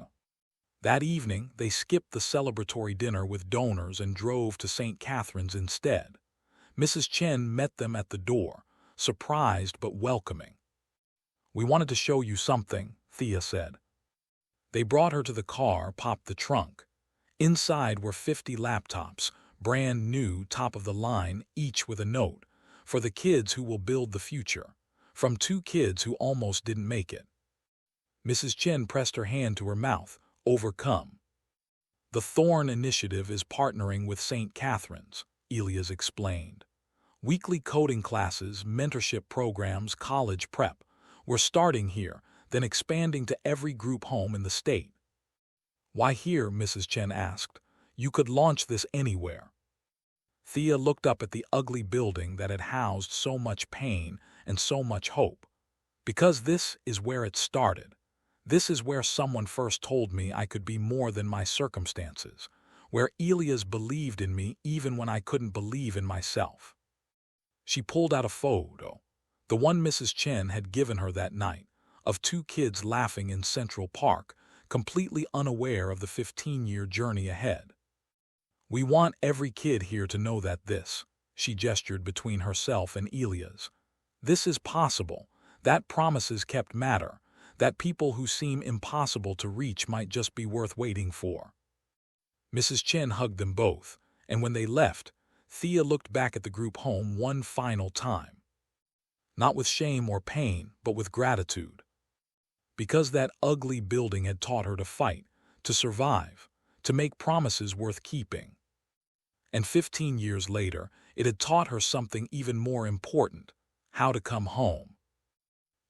S1: That evening, they skipped the celebratory dinner with donors and drove to St. Catherine's instead. Mrs. Chen met them at the door, surprised but welcoming. "We wanted to show you something," Thea said. They brought her to the car, popped the trunk. Inside were 50 laptops, brand new, top of the line, each with a note, "For the kids who will build the future," from 2 kids who almost didn't make it. Mrs. Chen pressed her hand to her mouth, overcome. "The Thorn Initiative is partnering with St. Catherine's," Elias explained. "Weekly coding classes, mentorship programs, college prep. We're starting here, then expanding to every group home in the state." "Why here?" Mrs. Chen asked. "You could launch this anywhere." Thea looked up at the ugly building that had housed so much pain and so much hope. "Because this is where it started. This is where someone first told me I could be more than my circumstances, where Elias believed in me even when I couldn't believe in myself. She pulled out a photo, the one Mrs. Chen had given her that night, of two kids laughing in Central Park, completely unaware of the 15-year journey ahead. "We want every kid here to know that she gestured between herself and Elias. "This is possible, that promises kept matter, that people who seem impossible to reach might just be worth waiting for." Mrs. Chen hugged them both, and when they left, Thea looked back at the group home one final time. Not with shame or pain, but with gratitude. Because that ugly building had taught her to fight, to survive, to make promises worth keeping. And 15 years later, it had taught her something even more important: how to come home.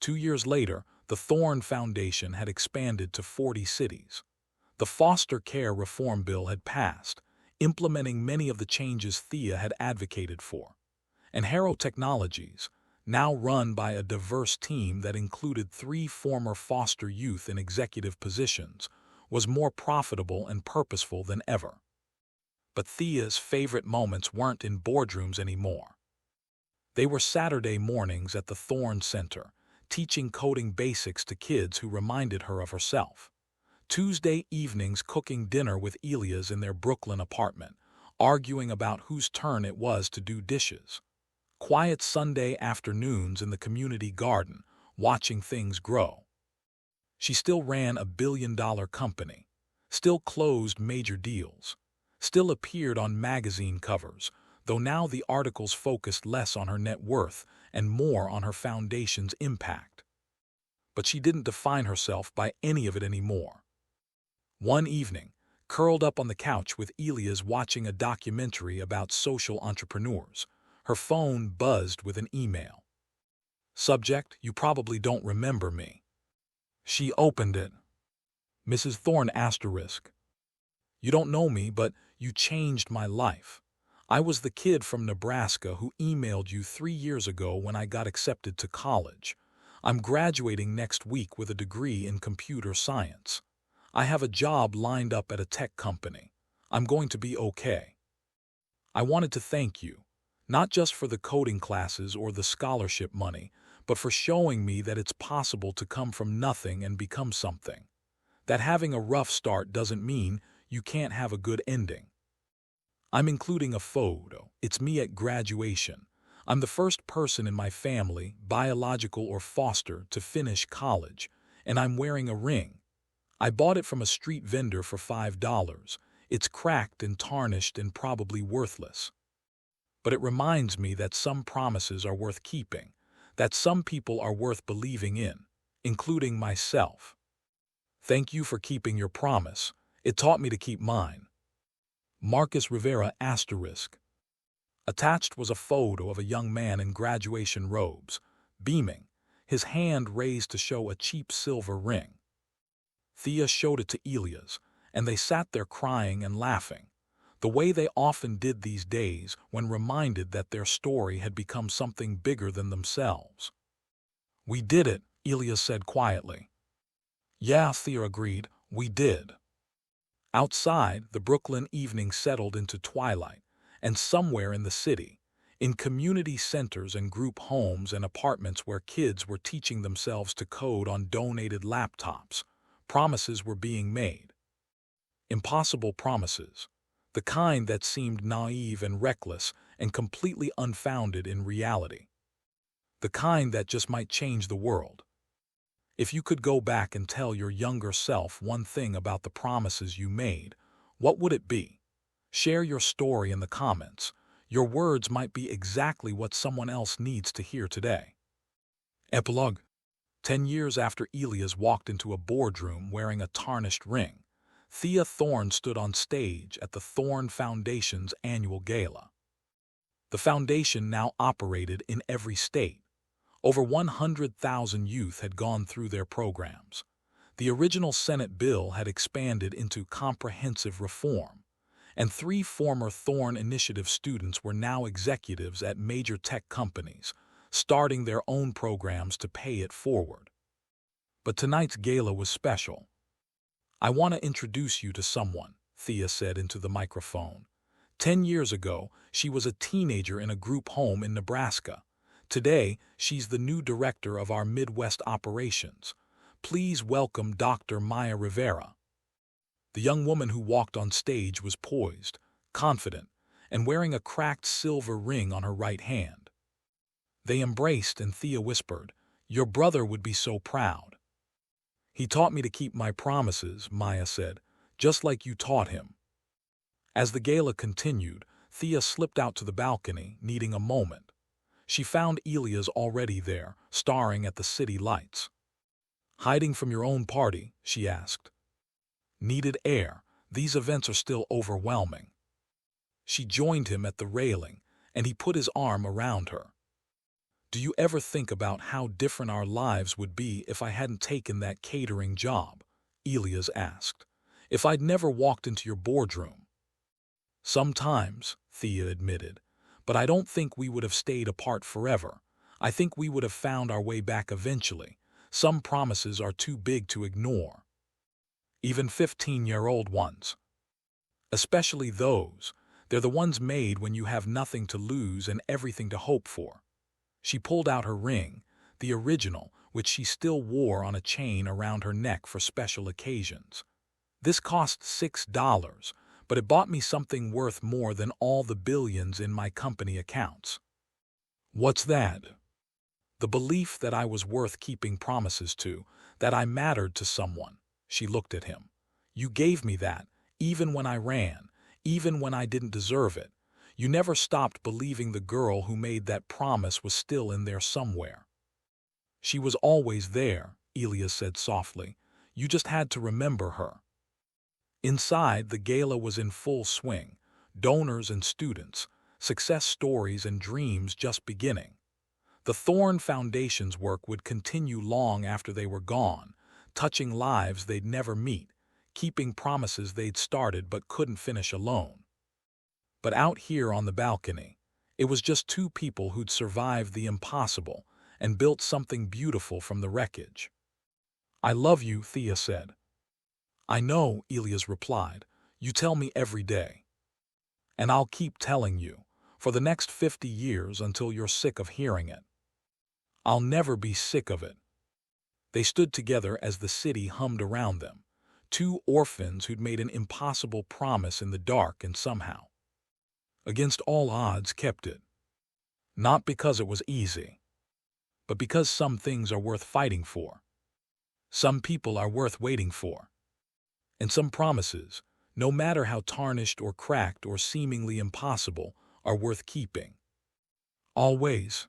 S1: 2 years later, the Thorn Foundation had expanded to 40 cities. The foster care reform bill had passed, implementing many of the changes Thea had advocated for. And Harrow Technologies, now run by a diverse team that included 3 former foster youth in executive positions, was more profitable and purposeful than ever. But Thea's favorite moments weren't in boardrooms anymore. They were Saturday mornings at the Thorn Center, teaching coding basics to kids who reminded her of herself. Tuesday evenings cooking dinner with Elias in their Brooklyn apartment, arguing about whose turn it was to do dishes. Quiet Sunday afternoons in the community garden, watching things grow. She still ran a billion-dollar company, still closed major deals, still appeared on magazine covers, though now the articles focused less on her net worth and more on her foundation's impact. But she didn't define herself by any of it anymore. One evening, curled up on the couch with Elias watching a documentary about social entrepreneurs, her phone buzzed with an email. Subject: "You probably don't remember me." She opened it. "Mrs. Thorne asterisk. You don't know me, but you changed my life. I was the kid from Nebraska who emailed you 3 years ago when I got accepted to college. I'm graduating next week with a degree in computer science. I have a job lined up at a tech company. I'm going to be okay. I wanted to thank you, not just for the coding classes or the scholarship money, but for showing me that it's possible to come from nothing and become something. That having a rough start doesn't mean you can't have a good ending." I'm including a photo. It's me at graduation. I'm the first person in my family, biological or foster, to finish college, and I'm wearing a ring. I bought it from a street vendor for $5. It's cracked and tarnished and probably worthless. But it reminds me that some promises are worth keeping, that some people are worth believing in, including myself. Thank you for keeping your promise. It taught me to keep mine. Marcus Rivera asterisk. Attached was a photo of a young man in graduation robes, beaming, his hand raised to show a cheap silver ring. Thea showed it to Elias, and they sat there crying and laughing, the way they often did these days when reminded that their story had become something bigger than themselves. "We did it," Elias said quietly. "Yeah," Thea agreed, "we did." Outside, the Brooklyn evening settled into twilight, and somewhere in the city, in community centers and group homes and apartments where kids were teaching themselves to code on donated laptops, promises were being made. Impossible promises, the kind that seemed naive and reckless and completely unfounded in reality. The kind that just might change the world. If you could go back and tell your younger self one thing about the promises you made, what would it be? Share your story in the comments. Your words might be exactly what someone else needs to hear today. Epilogue. 10 years after Elias walked into a boardroom wearing a tarnished ring, Thea Thorne stood on stage at the Thorn Foundation's annual gala. The foundation now operated in every state. Over 100,000 youth had gone through their programs. The original Senate bill had expanded into comprehensive reform, and 3 former Thorn Initiative students were now executives at major tech companies, starting their own programs to pay it forward. But tonight's gala was special. I want to introduce you to someone, Thea said into the microphone. 10 years ago, she was a teenager in a group home in Nebraska. Today, she's the new director of our Midwest operations. Please welcome Dr. Maya Rivera. The young woman who walked on stage was poised, confident, and wearing a cracked silver ring on her right hand. They embraced and Thea whispered, "Your brother would be so proud." "He taught me to keep my promises," Maya said, "just like you taught him." As the gala continued, Thea slipped out to the balcony, needing a moment. She found Elias already there, staring at the city lights. "Hiding from your own party?" she asked. "Needed air. These events are still overwhelming." She joined him at the railing, and he put his arm around her. "Do you ever think about how different our lives would be if I hadn't taken that catering job?" Elias asked. "If I'd never walked into your boardroom?" "Sometimes," Thea admitted, "but I don't think we would have stayed apart forever. I think we would have found our way back eventually. Some promises are too big to ignore. Even 15-year-old ones. Especially those. They're the ones made when you have nothing to lose and everything to hope for." She pulled out her ring, the original, which she still wore on a chain around her neck for special occasions. "This cost $6, but it bought me something worth more than all the billions in my company accounts." "What's that?" "The belief that I was worth keeping promises to, that I mattered to someone." She looked at him. "You gave me that, even when I ran, even when I didn't deserve it. You never stopped believing the girl who made that promise was still in there somewhere." "She was always there," Elias said softly. "You just had to remember her." Inside, the gala was in full swing. Donors and students, success stories and dreams just beginning. The Thorn Foundation's work would continue long after they were gone, touching lives they'd never meet, keeping promises they'd started but couldn't finish alone. But out here on the balcony, it was just two people who'd survived the impossible and built something beautiful from the wreckage. "I love you," Thea said. "I know," Elias replied. "You tell me every day. And I'll keep telling you, for the next 50 years until you're sick of hearing it." "I'll never be sick of it." They stood together as the city hummed around them, two orphans who'd made an impossible promise in the dark and somehow, against all odds, kept it. Not because it was easy, but because some things are worth fighting for. Some people are worth waiting for. And some promises, no matter how tarnished or cracked or seemingly impossible, are worth keeping. Always.